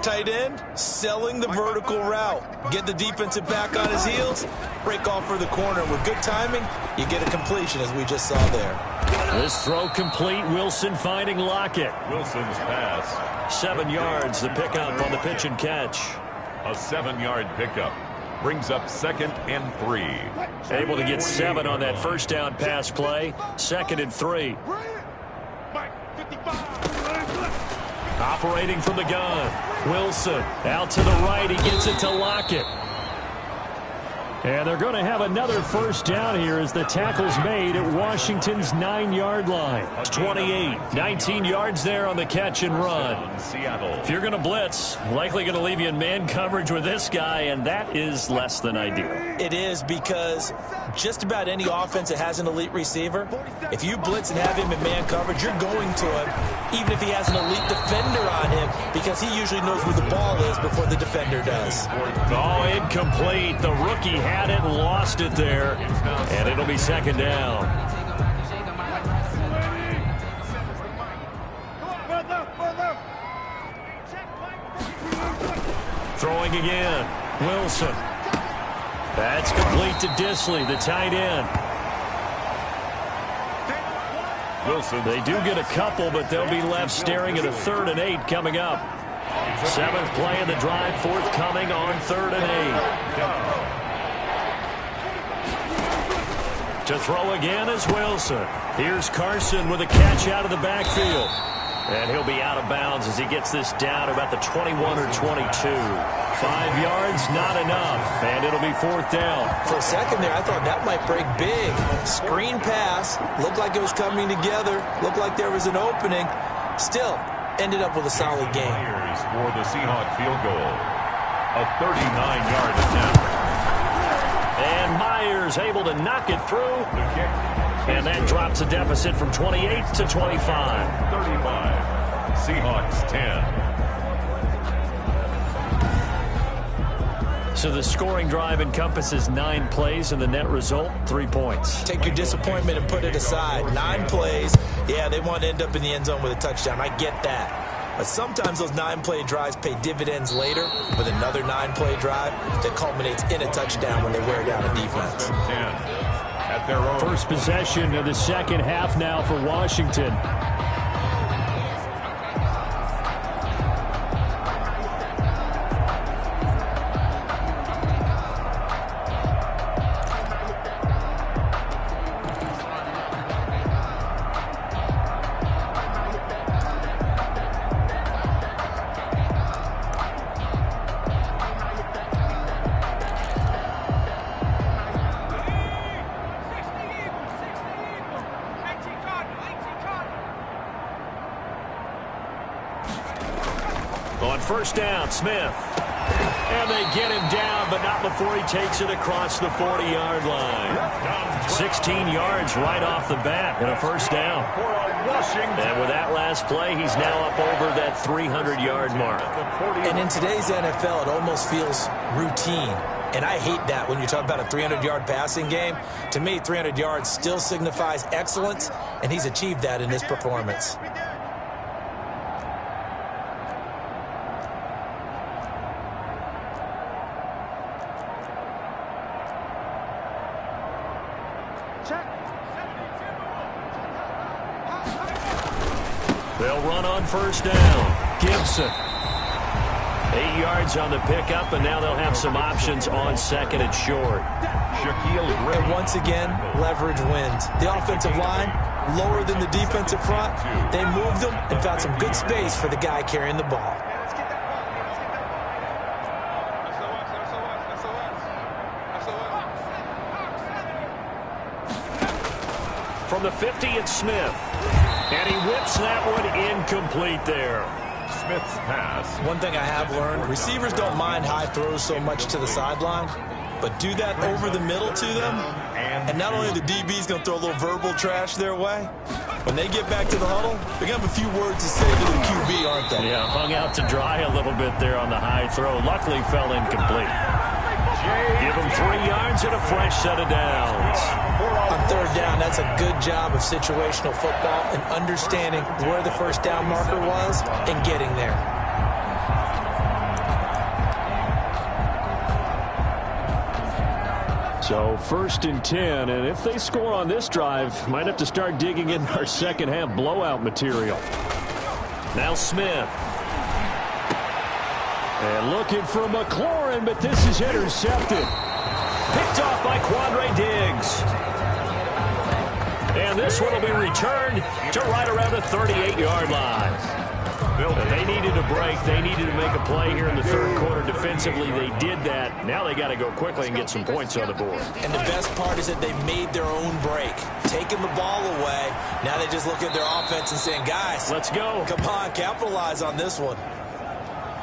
tight end, selling the vertical route. Get the defensive back on his heels, break off for the corner. With good timing, you get a completion as we just saw there. This throw complete, Wilson finding Lockett. Wilson's pass. 7 yards, the pickup on the pitch and catch. A 7-yard pickup. brings up 2nd and 3. Able to get 7 on that first down pass play. 2nd and 3. Operating from the gun. Wilson out to the right. He gets it to Lockett. And they're going to have another first down here as the tackle's made at Washington's 9-yard line. It's 28. 19 yards there on the catch and run. If you're going to blitz, likely going to leave you in man coverage with this guy, and that is less than ideal. It is, because just about any offense that has an elite receiver, if you blitz and have him in man coverage, you're going to him, even if he has an elite defender on him, because he usually knows where the ball is before the defender does. Oh, incomplete. The rookie had it and lost it there, and it'll be 2nd down. Throwing again. Wilson. That's complete to Disley, the tight end. Wilson. They do get a couple, but they'll be left staring at a 3rd and 8 coming up. 7th play of the drive, forthcoming on 3rd and 8. To throw again is Wilson. Here's Carson with a catch out of the backfield. And he'll be out of bounds as he gets this down about the 21 or 22. 5 yards, not enough, and it'll be 4th down. For a second there, I thought that might break big. Screen pass, looked like it was coming together, looked like there was an opening. Still, ended up with a solid game. For the Seahawk field goal. A 39-yard attempt. And Myers able to knock it through. And that drops a deficit from 28 to 25. 35. Seahawks 10. So the scoring drive encompasses 9 plays, and the net result, 3 points. Take your disappointment and put it aside. 9 plays. Yeah, they want to end up in the end zone with a touchdown. I get that. But sometimes those 9-play drives pay dividends later with another 9-play drive that culminates in a touchdown when they wear down a defense. At their own. First possession of the second half now for Washington. On first down, Smith. And they get him down, but not before he takes it across the 40-yard line. 16 yards right off the bat and a first down. And with that last play, he's now up over that 300-yard mark. And in today's NFL, it almost feels routine. And I hate that when you talk about a 300-yard passing game. To me, 300 yards still signifies excellence, and he's achieved that in this performance. They'll run on first down. Gibson. 8 yards on the pickup, and now they'll have some options on second and short. And once again, leverage wins. The offensive line, lower than the defensive front. They moved them and found some good space for the guy carrying the ball. From the 50, it's Smith. And he whips that one incomplete there. Smith's pass. One thing I have learned, receivers don't mind high throws so much to the sideline, but do that over the middle to them, and not only are the DBs going to throw a little verbal trash their way, when they get back to the huddle, they're going to have a few words to say to the QB, aren't they? Yeah, hung out to dry a little bit there on the high throw. Luckily fell incomplete. Give him 3 yards and a fresh set of downs. On third down, that's a good job of situational football and understanding where the first down marker was and getting there. So 1st and 10, and if they score on this drive, might have to start digging in our second half blowout material. Now Smith. And looking for McLaurin, but this is intercepted. Picked off by Quandre Diggs. And this one will be returned to right around the 38-yard line. They needed a break. They needed to make a play here in the third quarter defensively. They did that. Now they got to go quickly and get some points on the board. And the best part is that they made their own break, taking the ball away. Now they just look at their offense and saying, guys, let's go. Come on, capitalize on this one.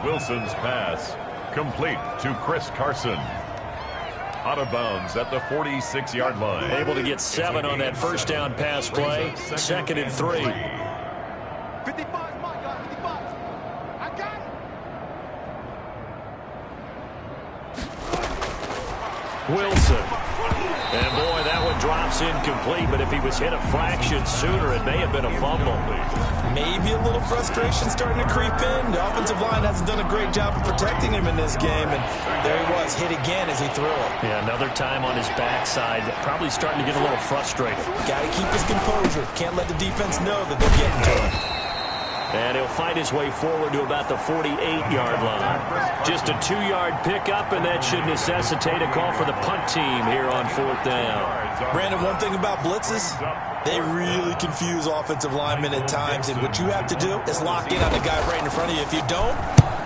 Wilson's pass complete to Chris Carson. Out of bounds at the 46-yard line. Able to get 7 on that first down pass play. Second and 3. 55, my God, 55. I got it. Wilson. And boy, that one drops incomplete, but if he was hit a fraction sooner, it may have been a fumble. Maybe a little frustration starting to creep in. The offensive line hasn't done a great job of protecting him in this game, and there he was, hit again as he threw it. Yeah, another time on his backside, probably starting to get a little frustrated. Got to keep his composure. Can't let the defense know that they're getting to him. And he'll fight his way forward to about the 48-yard line. Just a 2-yard pickup, and that should necessitate a call for the punt team here on 4th down. Brandon, one thing about blitzes, they really confuse offensive linemen at times, and what you have to do is lock in on the guy right in front of you. If you don't,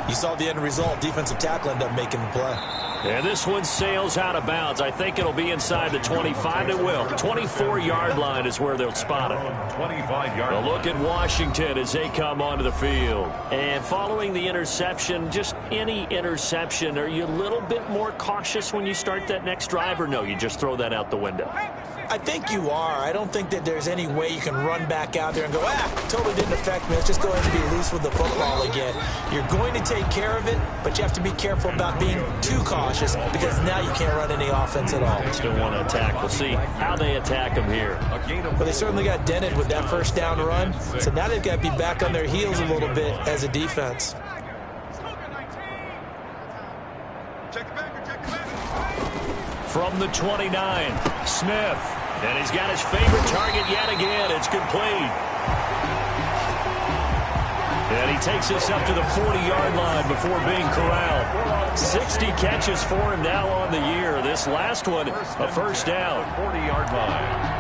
you saw the end result. Defensive tackle ended up making the play. And this one sails out of bounds. I think it'll be inside the 25. It will. 24-yard line is where they'll spot it. 25-yard line. Look at Washington as they come onto the field. And following the interception, just any interception, are you a little bit more cautious when you start that next drive, or no, you just throw that out the window? I think you are. I don't think that there's any way you can run back out there and go, totally didn't affect me. Let's just go ahead and be loose with the football again. You're going to take care of it, but you have to be careful about being too cautious because now you can't run any offense at all. Still want to attack. We'll see how they attack them here. Well, they certainly got dented with that first down run, so now they've got to be back on their heels a little bit as a defense. From the 29, Smith. And he's got his favorite target yet again. It's complete. And he takes us up to the 40-yard line before being corralled. 60 catches for him now on the year. This last one, a first down. 40-yard line.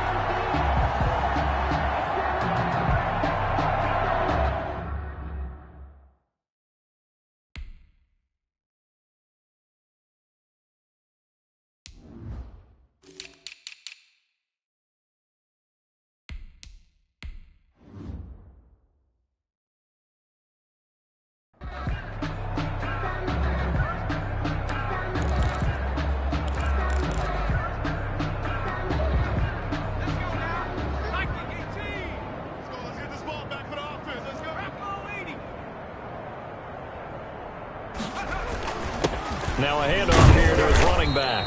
Now a handoff here to his running back.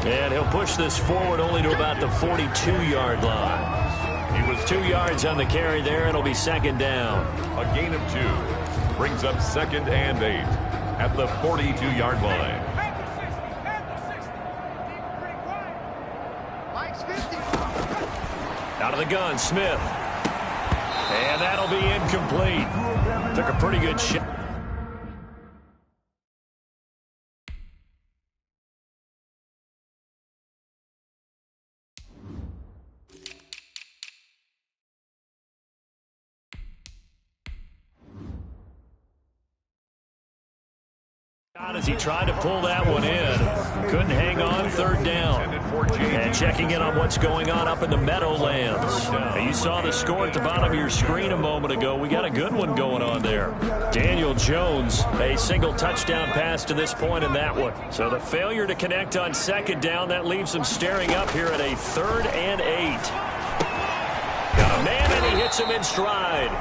And he'll push this forward only to about the 42-yard line. He was 2 yards on the carry there, and it'll be second down. A gain of 2 brings up 2nd and 8 at the 42-yard line. Out of the gun, Smith. And that'll be incomplete. Took a pretty good shot. As he tried to pull that one in, couldn't hang on, third down. And checking in on what's going on up in the Meadowlands. And you saw the score at the bottom of your screen a moment ago. We got a good one going on there. Daniel Jones, a single touchdown pass to this point in that one. So the failure to connect on second down, that leaves him staring up here at a 3rd and 8. Got a man, and he hits him in stride.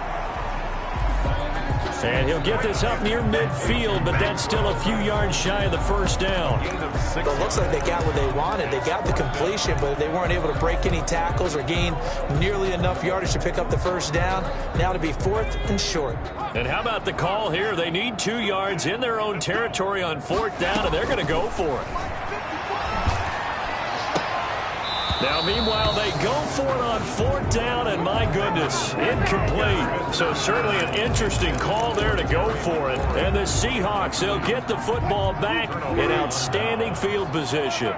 And he'll get this up near midfield, but that's still a few yards shy of the first down. It looks like they got what they wanted. They got the completion, but they weren't able to break any tackles or gain nearly enough yardage to pick up the first down. Now to be 4th and short. And how about the call here? They need 2 yards in their own territory on 4th down, and they're going to go for it. Now, meanwhile, they go for it on 4th down, and my goodness, incomplete. So certainly an interesting call there to go for it. And the Seahawks, they'll get the football back in outstanding field position.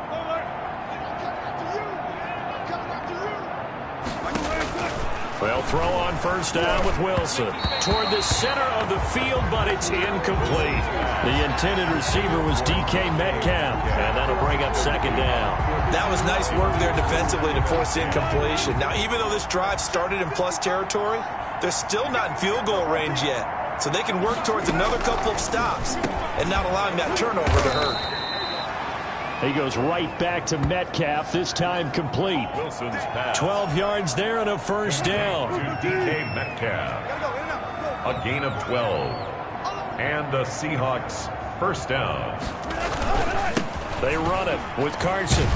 They'll throw on 1st down with Wilson. Toward the center of the field, but it's incomplete. The intended receiver was DK Metcalf, and that'll bring up 2nd down. That was nice work there defensively to force incompletion. Now, even though this drive started in plus territory, they're still not in field goal range yet. So they can work towards another couple of stops and not allowing that turnover to hurt. He goes right back to Metcalf, this time complete. Wilson's pass. 12 yards there and a 1st down. To DK Metcalf. A gain of 12. And the Seahawks 1st down. They run it with Carson.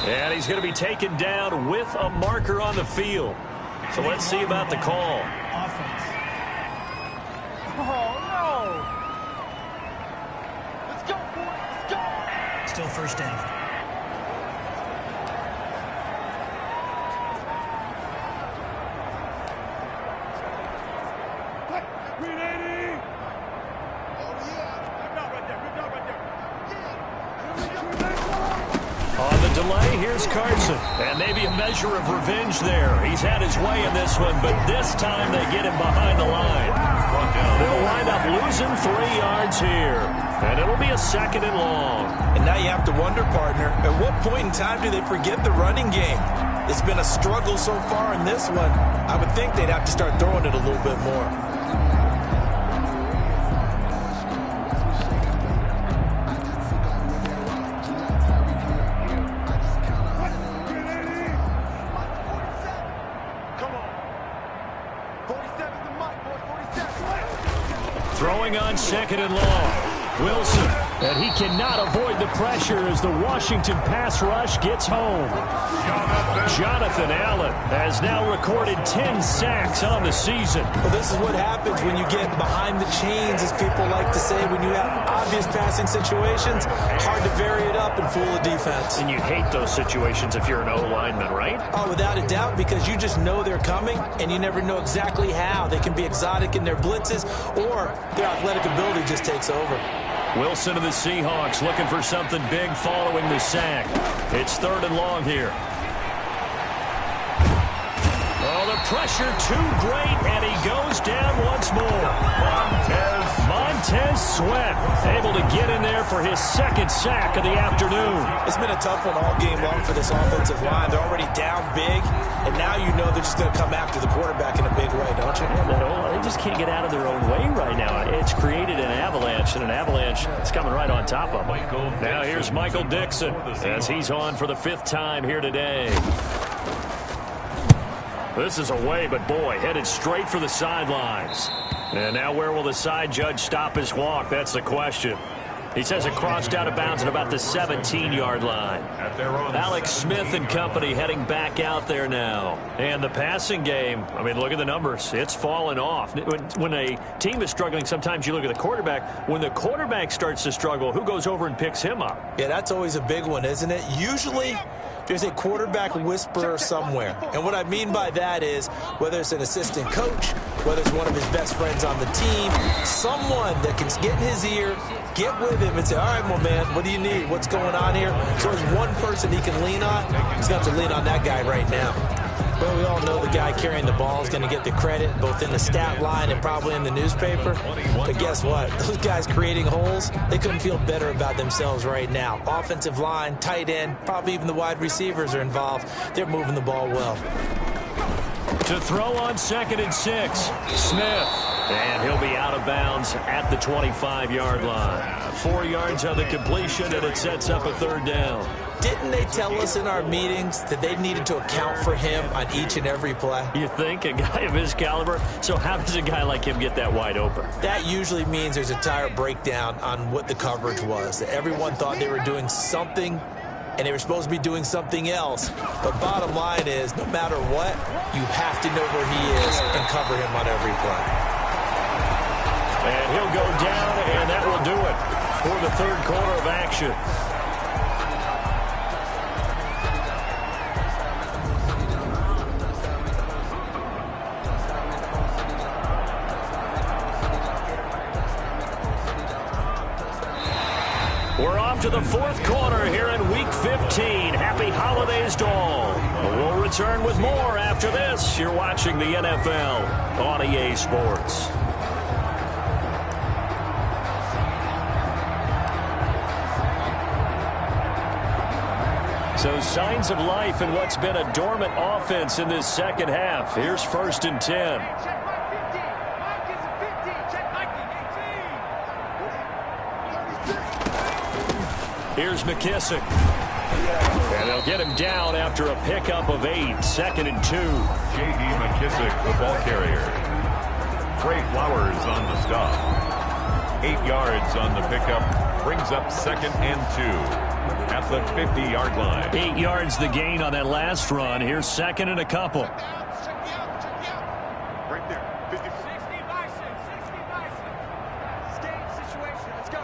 And he's going to be taken down with a marker on the field. So let's see about the call. Offense. Still 1st down. On the delay, here's Carson. And maybe a measure of revenge there. He's had his way in this one, but this time they get him behind the line. They'll wind up losing 3 yards here. And it'll be a 2nd and long. And now you have to wonder, partner, at what point in time do they forget the running game? It's been a struggle so far in this one. I would think they'd have to start throwing it a little bit more. Throwing on 2nd and long. Wilson, and he cannot avoid the pressure as the Washington pass rush gets home. Jonathan Allen has now recorded 10 sacks on the season. Well, this is what happens when you get behind the chains, as people like to say. When you have obvious passing situations, hard to vary it up and fool the defense. And you hate those situations if you're an O-lineman, right? Oh, without a doubt, because you just know they're coming, and you never know exactly how. They can be exotic in their blitzes, or their athletic ability just takes over. Wilson of the Seahawks looking for something big following the sack. It's 3rd and long here. Oh, the pressure too great, and he goes down once more. Montez Sweat able to get in there for his 2nd sack of the afternoon. It's been a tough one all game long for this offensive line. They're already down big, and now you know they're just going to come after the quarterback in a big way, don't you? They just can't get out of their own way right now. It's created an avalanche, and an avalanche is coming right on top of them. Now here's Michael Dixon as he's on for the 5th time here today. This is away, but boy, headed straight for the sidelines. And now where will the side judge stop his walk? That's the question. He says it crossed out of bounds at about the 17-yard line. Alex Smith and company heading back out there now. And the passing game, I mean, look at the numbers. It's fallen off. When a team is struggling, sometimes you look at the quarterback. When the quarterback starts to struggle, who goes over and picks him up? Yeah, that's always a big one, isn't it? Usually there's a quarterback whisperer somewhere. And what I mean by that is whether it's an assistant coach, whether it's one of his best friends on the team, someone that can get in his ear, get with him and say, all right, my man, what do you need? What's going on here? So there's one person he can lean on. He's going to have to lean on that guy right now. But we all know the guy carrying the ball is going to get the credit, both in the stat line and probably in the newspaper. But guess what? Those guys creating holes, they couldn't feel better about themselves right now. Offensive line, tight end, probably even the wide receivers are involved. They're moving the ball well. To throw on 2nd and 6, Smith. And he'll be out of bounds at the 25-yard line. 4 yards on the completion, and it sets up a 3rd down. Didn't they tell us in our meetings that they needed to account for him on each and every play? You think? A guy of his caliber? So how does a guy like him get that wide open? That usually means there's a entire breakdown on what the coverage was. Everyone thought they were doing something, and they were supposed to be doing something else. But bottom line is, no matter what, you have to know where he is and cover him on every play. And he'll go down, and that will do it for the 3rd quarter of action. Welcome to the fourth quarter here in Week 15. Happy holidays to all. We'll return with more after this. You're watching the NFL on EA Sports. So signs of life in what's been a dormant offense in this second half. Here's 1st and 10. Here's McKissick. And they'll get him down after a pickup of 8. 2nd and 2. J.D. McKissick, the ball carrier. Trey Flowers on the stop. 8 yards on the pickup. Brings up 2nd and 2. At the 50-yard line. 8 yards the gain on that last run. Here's 2nd and a couple. Right there. 60 bison. 60 bison. Escape situation. Let's go.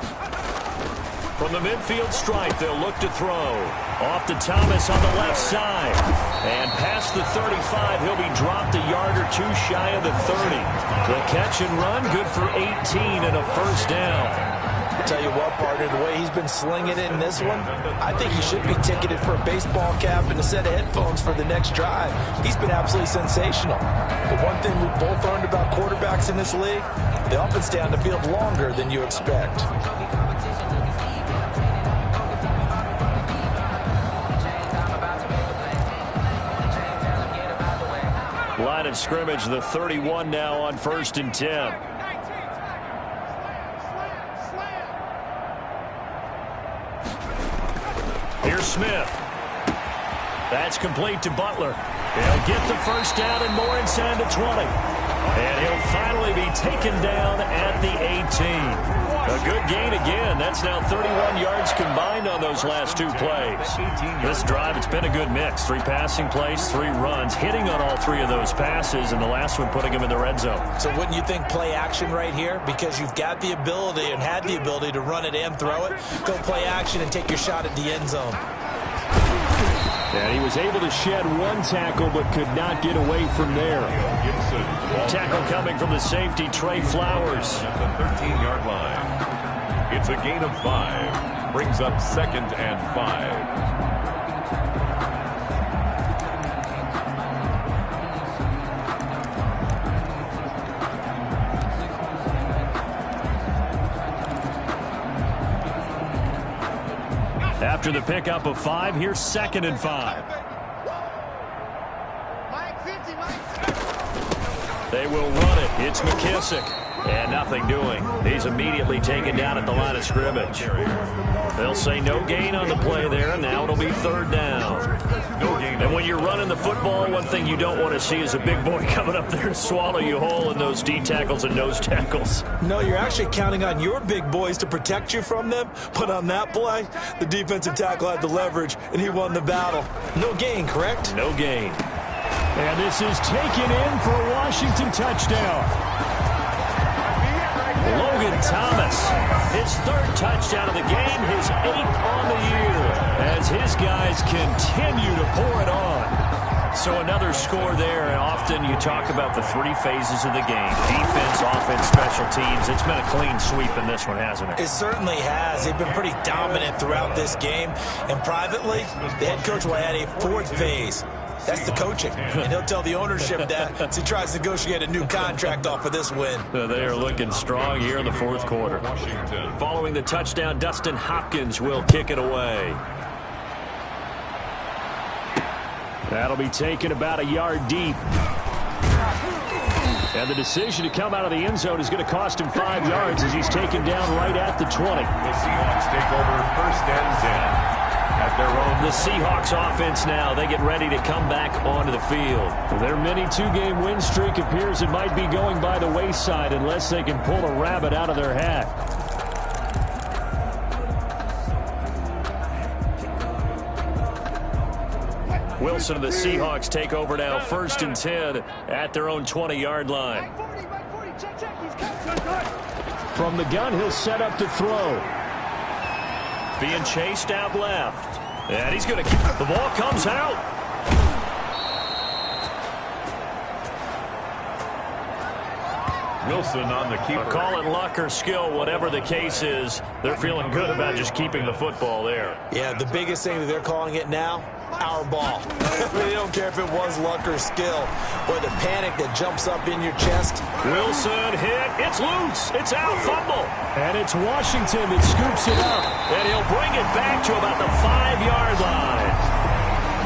From the midfield stripe, they'll look to throw. Off to Thomas on the left side. And past the 35, he'll be dropped a yard or two shy of the 30. The catch and run, good for 18 and a first down. Tell you what, partner, the way he's been slinging it in this one, I think he should be ticketed for a baseball cap and a set of headphones for the next drive. He's been absolutely sensational. But one thing we've both learned about quarterbacks in this league, they often stay on the field longer than you expect. Line of scrimmage, the 31 now on 1st and 10. Here's Smith. That's complete to Butler. He'll get the first down and more inside the 20. And he'll finally be taken down at the 18. A good gain again. That's now 31 yards combined on those last 2 plays. This drive, it's been a good mix. 3 passing plays, 3 runs, hitting on all 3 of those passes, and the last one putting him in the red zone. So wouldn't you think play action right here? Because you've got the ability and had the ability to run it and throw it. Go play action and take your shot at the end zone. And he was able to shed 1 tackle but could not get away from there. Tackle coming from the safety, Trey Flowers. At the 13-yard line. It's a gain of 5. Brings up 2nd and 5. After the pickup of 5, here's 2nd and 5. They will run it. It's McKissick. And nothing doing. He's immediately taken down at the line of scrimmage. They'll say no gain on the play there, and now it'll be 3rd down. No gain. And when you're running the football, one thing you don't want to see is a big boy coming up there and swallow you whole in those D tackles and nose tackles. No, you're actually counting on your big boys to protect you from them. But on that play, the defensive tackle had the leverage, and he won the battle. No gain, correct? No gain. And this is taken in for a Washington touchdown. Logan Thomas, his 3rd touchdown of the game, his 8th on the year, as his guys continue to pour it on. So another score there, and often you talk about the 3 phases of the game: defense, offense, special teams. It's been a clean sweep in this one, hasn't it? It certainly has. They've been pretty dominant throughout this game. And privately, the head coach will add a 4th phase. That's the coaching. And he'll tell the ownership that as he tries to negotiate a new contract off of this win. They are looking strong here in the 4th quarter. Following the touchdown, Dustin Hopkins will kick it away. That'll be taken about a yard deep. And the decision to come out of the end zone is going to cost him 5 yards as he's taken down right at the 20. The Seahawks take over 1st and 10. At their own. The Seahawks offense now, they get ready to come back onto the field. Their mini 2-game win streak appears it might be going by the wayside unless they can pull a rabbit out of their hat. Wilson and the Seahawks take over now, 1st and 10 at their own 20-yard line. From the gun, he'll set up to throw. Being chased out left. And he's going to keep the ball comes out. Wilson on the keeper. Call it luck or skill, whatever the case is, they're feeling good about just keeping the football there. Yeah, the biggest thing that they're calling it now, our ball. They don't care if it was luck or skill. Boy, the panic that jumps up in your chest. Wilson hit. It's loose. It's out. Fumble. And it's Washington that scoops it up. And he'll bring it back to about the 5-yard line.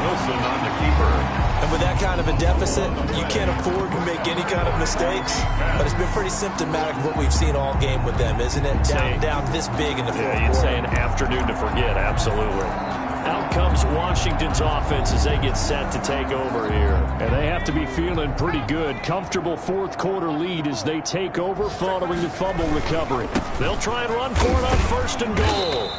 Wilson on the keeper. And with that kind of a deficit, you can't afford to make any kind of mistakes. But it's been pretty symptomatic of what we've seen all game with them, isn't it? Down this big in the fourth quarter. Yeah, you'd say an afternoon to forget. Absolutely. Out comes Washington's offense as they get set to take over here. And they have to be feeling pretty good. Comfortable fourth quarter lead as they take over following the fumble recovery. They'll try and run for it on 1st and goal.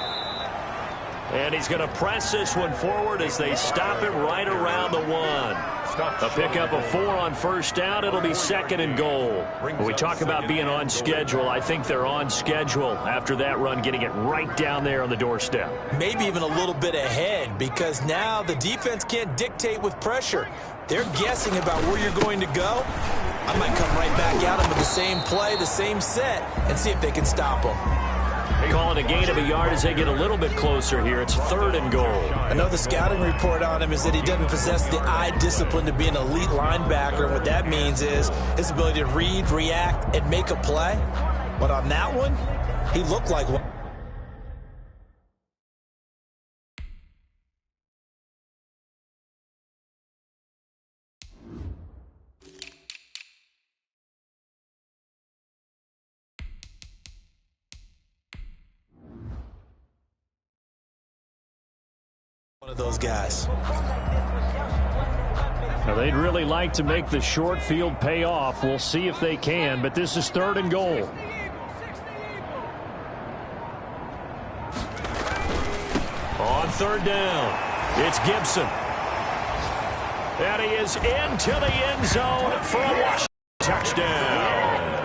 And he's going to press this one forward as they stop it right around the 1. A pickup of 4 on 1st down. It'll be 2nd and goal. When we talk about being on schedule, I think they're on schedule after that run, getting it right down there on the doorstep. Maybe even a little bit ahead, because now the defense can't dictate with pressure. They're guessing about where you're going to go. I might come right back at them with the same play, the same set, and see if they can stop them. Calling a gain of a yard as they get a little bit closer here. It's 3rd and goal. I know the scouting report on him is that he doesn't possess the eye discipline to be an elite linebacker. And what that means is his ability to read, react, and make a play. But on that one, he looked like one. One of those guys. Now they'd really like to make the short field pay off. We'll see if they can, but this is 3rd and goal. On 3rd down, it's Gibson. And he is into the end zone for a Washington touchdown.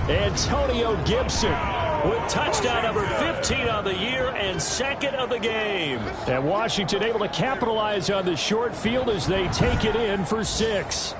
Antonio Gibson with touchdown number 15 on the year and 2nd of the game. And Washington able to capitalize on the short field as they take it in for 6.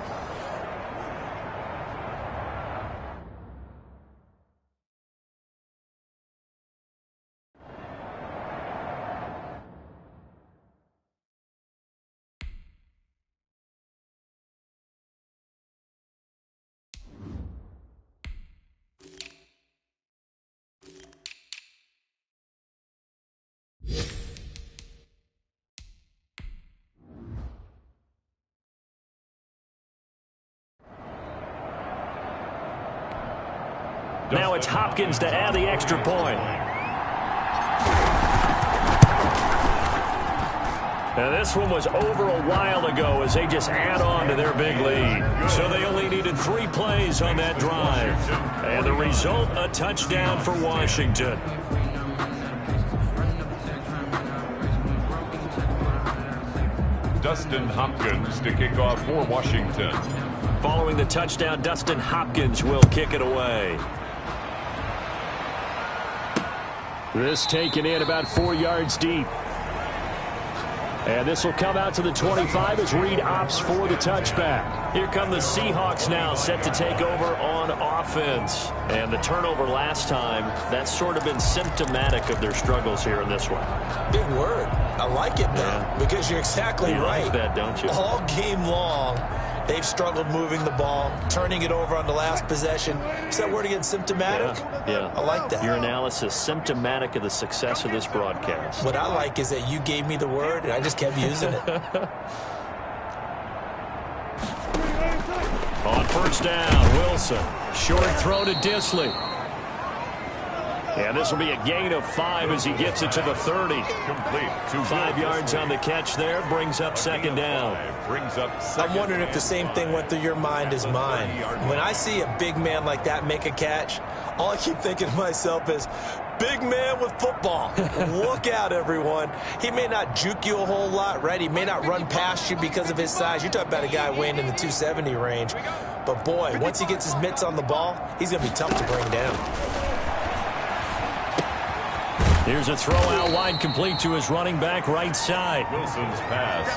Now it's Hopkins to add the extra point. And this one was over a while ago as they just add on to their big lead. So they only needed 3 plays on that drive. And the result, a touchdown for Washington. Dustin Hopkins to kick off for Washington. Following the touchdown, Dustin Hopkins will kick it away. This taken in about 4 yards deep. And this will come out to the 25 as Reed opts for the touchback. Here come the Seahawks now, set to take over on offense. And the turnover last time, that's sort of been symptomatic of their struggles here in this one. Big word. I like it, though, because you're exactly right. Like that, don't you? All game long, they've struggled moving the ball, turning it over on the last possession. Is that word again, symptomatic? Yeah. I like that. Your analysis, symptomatic of the success of this broadcast. What I like is that you gave me the word, and I just kept using it. On 1st down, Wilson. Short throw to Disley. And this will be a gain of 5 as he gets it to the 30. Complete. 5 yards on the catch there. Brings up 2nd down. I'm wondering if the same thing went through your mind as mine. When I see a big man like that make a catch, all I keep thinking to myself is, big man with football. Look out, everyone. He may not juke you a whole lot, right? He may not run past you because of his size. You're talking about a guy weighing in the 270 range. But, boy, once he gets his mitts on the ball, he's going to be tough to bring down. Here's a throw out wide, complete to his running back right side. Wilson's pass.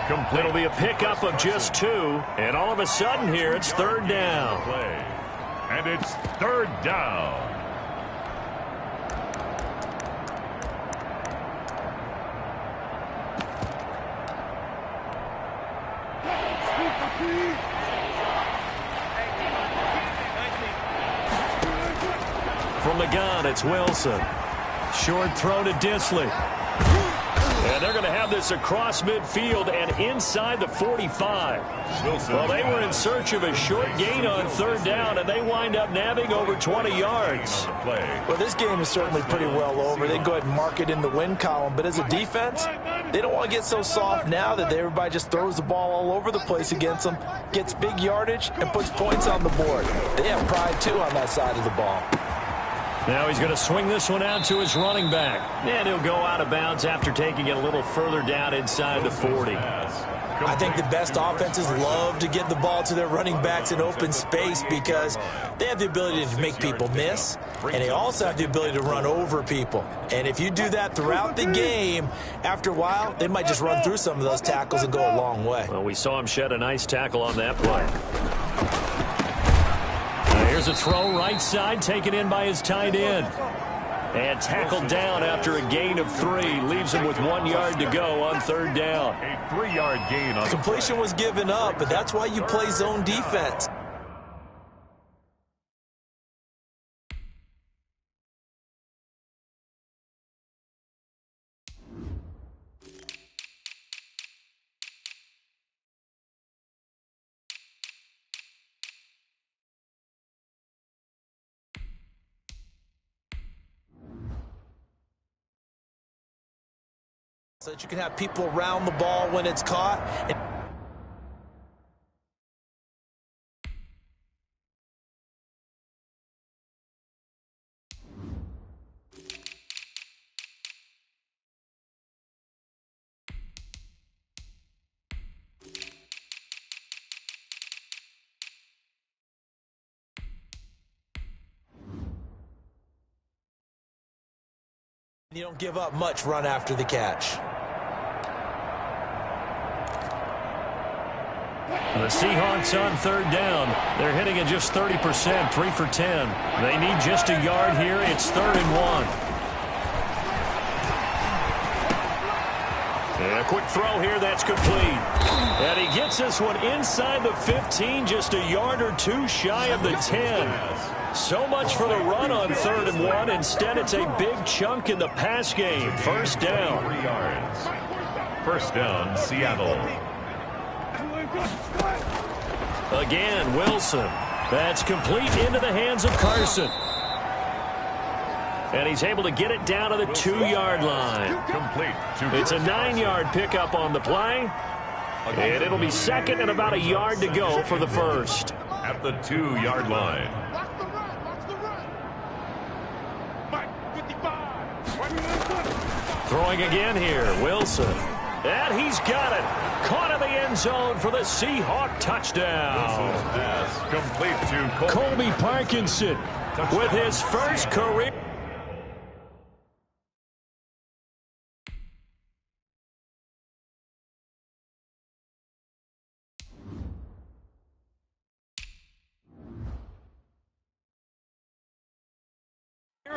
Complete. It'll be a pickup of just 2, and all of a sudden here it's 3rd down. And it's third down. From the gun, it's Wilson. Short throw to Disley. And they're going to have this across midfield and inside the 45. Well, they were in search of a short gain on third down, and they wind up nabbing over 20 yards. Well, this game is certainly pretty well over. They go ahead and mark it in the win column. But as a defense, they don't want to get so soft now that everybody just throws the ball all over the place against them, gets big yardage, and puts points on the board. They have pride, too, on that side of the ball. Now he's going to swing this one out to his running back. And he'll go out of bounds after taking it a little further down inside the 40. I think the best offenses love to get the ball to their running backs in open space because they have the ability to make people miss, and they also have the ability to run over people. And if you do that throughout the game, after a while, they might just run through some of those tackles and go a long way. Well, we saw him shed a nice tackle on that play. Here's a throw right side, taken in by his tight end. And tackled down after a gain of 3. Leaves him with 1 yard to go on third down. A 3-yard gain on completion was given up, but that's why you play zone defense. So that you can have people around the ball when it's caught. You don't give up much run after the catch. The Seahawks on third down. They're hitting at just 30%, 3 for 10. They need just a yard here. It's 3rd and 1. And a quick throw here, that's complete. And he gets this one inside the 15, just a yard or 2 shy of the 10. So much for the run on 3rd and 1. Instead, it's a big chunk in the pass game. First down. 3 yards. First down, Seattle. Again, Wilson. That's complete into the hands of Carson. And he's able to get it down to the 2-yard line. Complete. It's a 9-yard pickup on the play. And it'll be second and about a yard to go for the first. At the 2-yard line. Throwing again here, Wilson. And he's got it. Caught in the end zone for the Seahawk touchdown. Pass complete to Colby Parkinson with his first career.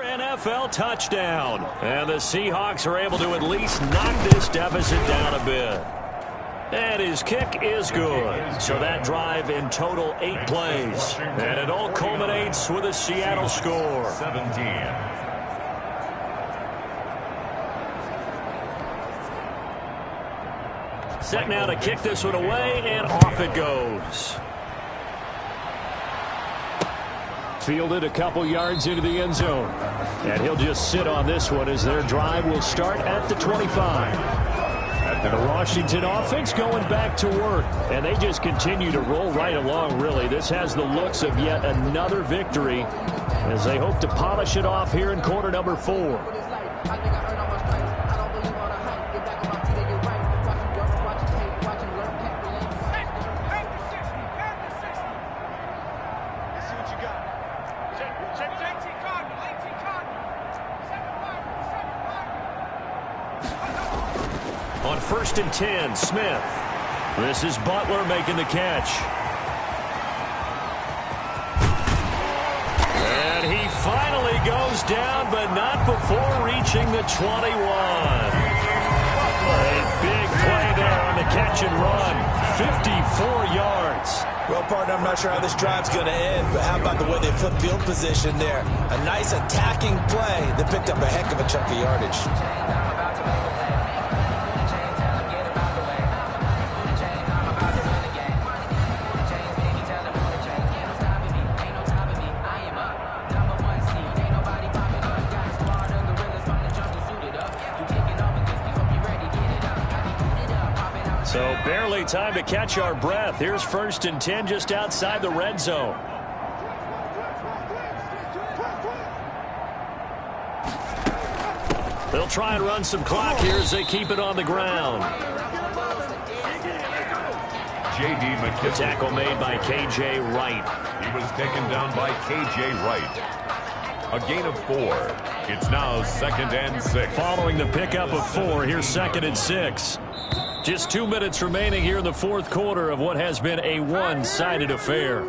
NFL touchdown. And the Seahawks are able to at least knock this deficit down a bit. And his kick is good. So that drive in total 8 plays. And it all culminates with a Seattle score. 17. Set now to kick this one away, and off it goes. Fielded a couple yards into the end zone. And he'll just sit on this one as their drive will start at the 25. The Washington offense going back to work. And they just continue to roll right along, really. This has the looks of yet another victory as they hope to polish it off here in quarter number 4. On 1st and 10, Smith. This is Butler making the catch. goes down, but not before reaching the 21. A big play there on the catch and run. 54 yards. Well, partner, I'm not sure how this drive's going to end, but how about the way they flip field position there? A nice attacking play that picked up a heck of a chunk of yardage. So barely time to catch our breath. Here's 1st and 10 just outside the red zone. They'll try and run some clock here as they keep it on the ground. J.D. McKissick. Tackle made by K.J. Wright. He was taken down by K.J. Wright. A gain of 4. It's now 2nd and 6. Following the pickup of 4, here's 2nd and 6. Just 2 minutes remaining here in the 4th quarter of what has been a one-sided affair.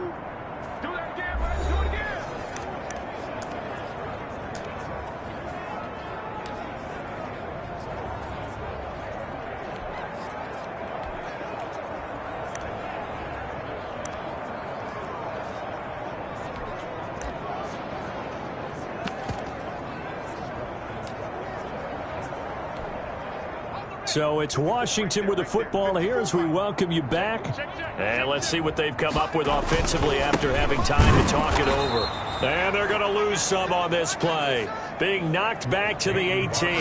So it's Washington with the football here as we welcome you back. And let's see what they've come up with offensively after having time to talk it over. And they're going to lose some on this play. Being knocked back to the 18.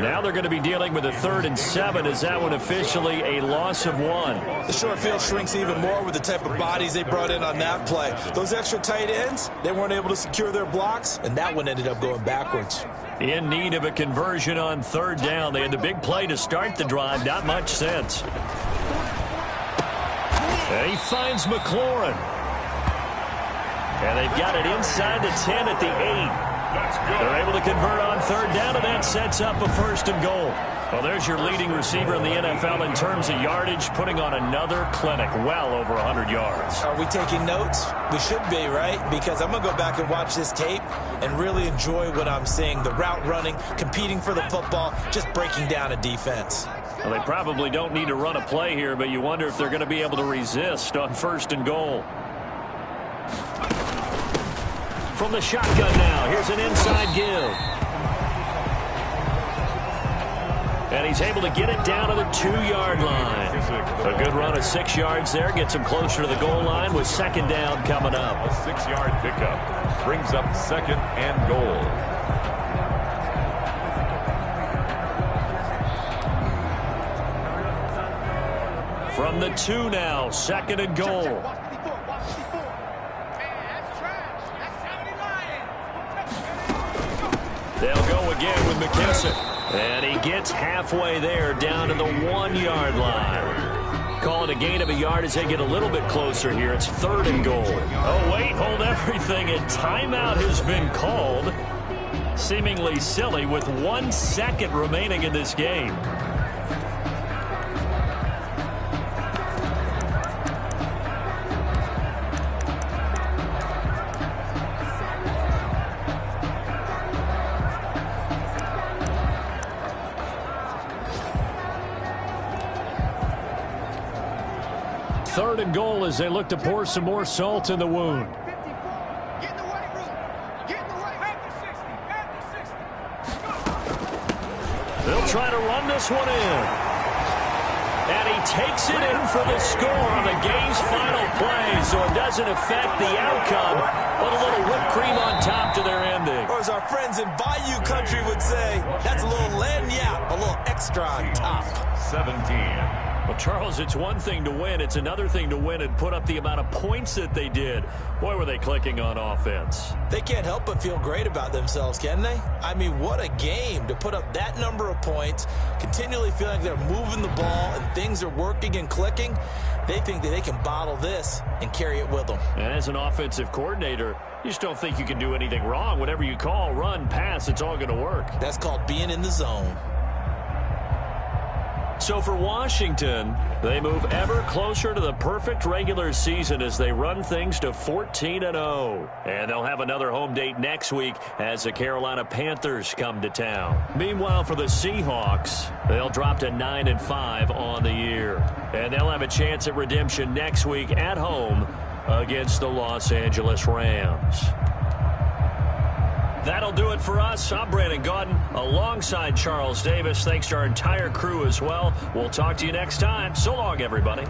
Now they're going to be dealing with a 3rd and 7. Is that one officially a loss of 1? The short field shrinks even more with the type of bodies they brought in on that play. Those extra tight ends, they weren't able to secure their blocks, and that one ended up going backwards. In need of a conversion on 3rd down. They had the big play to start the drive. Not much sense. And he finds McLaurin. And they've got it inside the 10 at the 8. They're able to convert on 3rd down, and that sets up a 1st and goal. Well, there's your leading receiver in the NFL in terms of yardage, putting on another clinic, well over 100 yards. Are we taking notes? We should be, right? Because I'm going to go back and watch this tape and really enjoy what I'm seeing. The route running, competing for the football, just breaking down a defense. Well, they probably don't need to run a play here, but you wonder if they're going to be able to resist on 1st and goal. From the shotgun now, here's an inside give. And he's able to get it down to the 2-yard line. A good run of 6 yards there. Gets him closer to the goal line with 2nd down coming up. A 6-yard pickup brings up 2nd and goal. From the 2 now, 2nd and goal. They'll go again with McKissick. And he gets halfway there down to the 1-yard line. Call it a gain of a yard as they get a little bit closer here. It's 3rd and goal. Oh, wait, hold everything. A timeout has been called. Seemingly silly with 1 second remaining in this game. Third and goal as they look to pour some more salt in the wound. They'll try to run this one in. And he takes it in for the score on the game's final play, so it doesn't affect the outcome, but a little whipped cream on top to their ending. Or as our friends in Bayou Country would say, that's a little lagniappe, a little extra on top. 17. Well, Charles, it's one thing to win. It's another thing to win and put up the amount of points that they did. Boy, were they clicking on offense. They can't help but feel great about themselves, can they? I mean, what a game to put up that number of points, continually feeling like they're moving the ball and things are working and clicking. They think that they can bottle this and carry it with them. And as an offensive coordinator, you just don't think you can do anything wrong. Whatever you call, run, pass, it's all going to work. That's called being in the zone. So for Washington, they move ever closer to the perfect regular season as they run things to 14-0. And they'll have another home date next week as the Carolina Panthers come to town. Meanwhile, for the Seahawks, they'll drop to 9-5 on the year. And they'll have a chance at redemption next week at home against the Los Angeles Rams. That'll do it for us. I'm Brandon Gaudin alongside Charles Davis. Thanks to our entire crew as well. We'll talk to you next time. So long, everybody.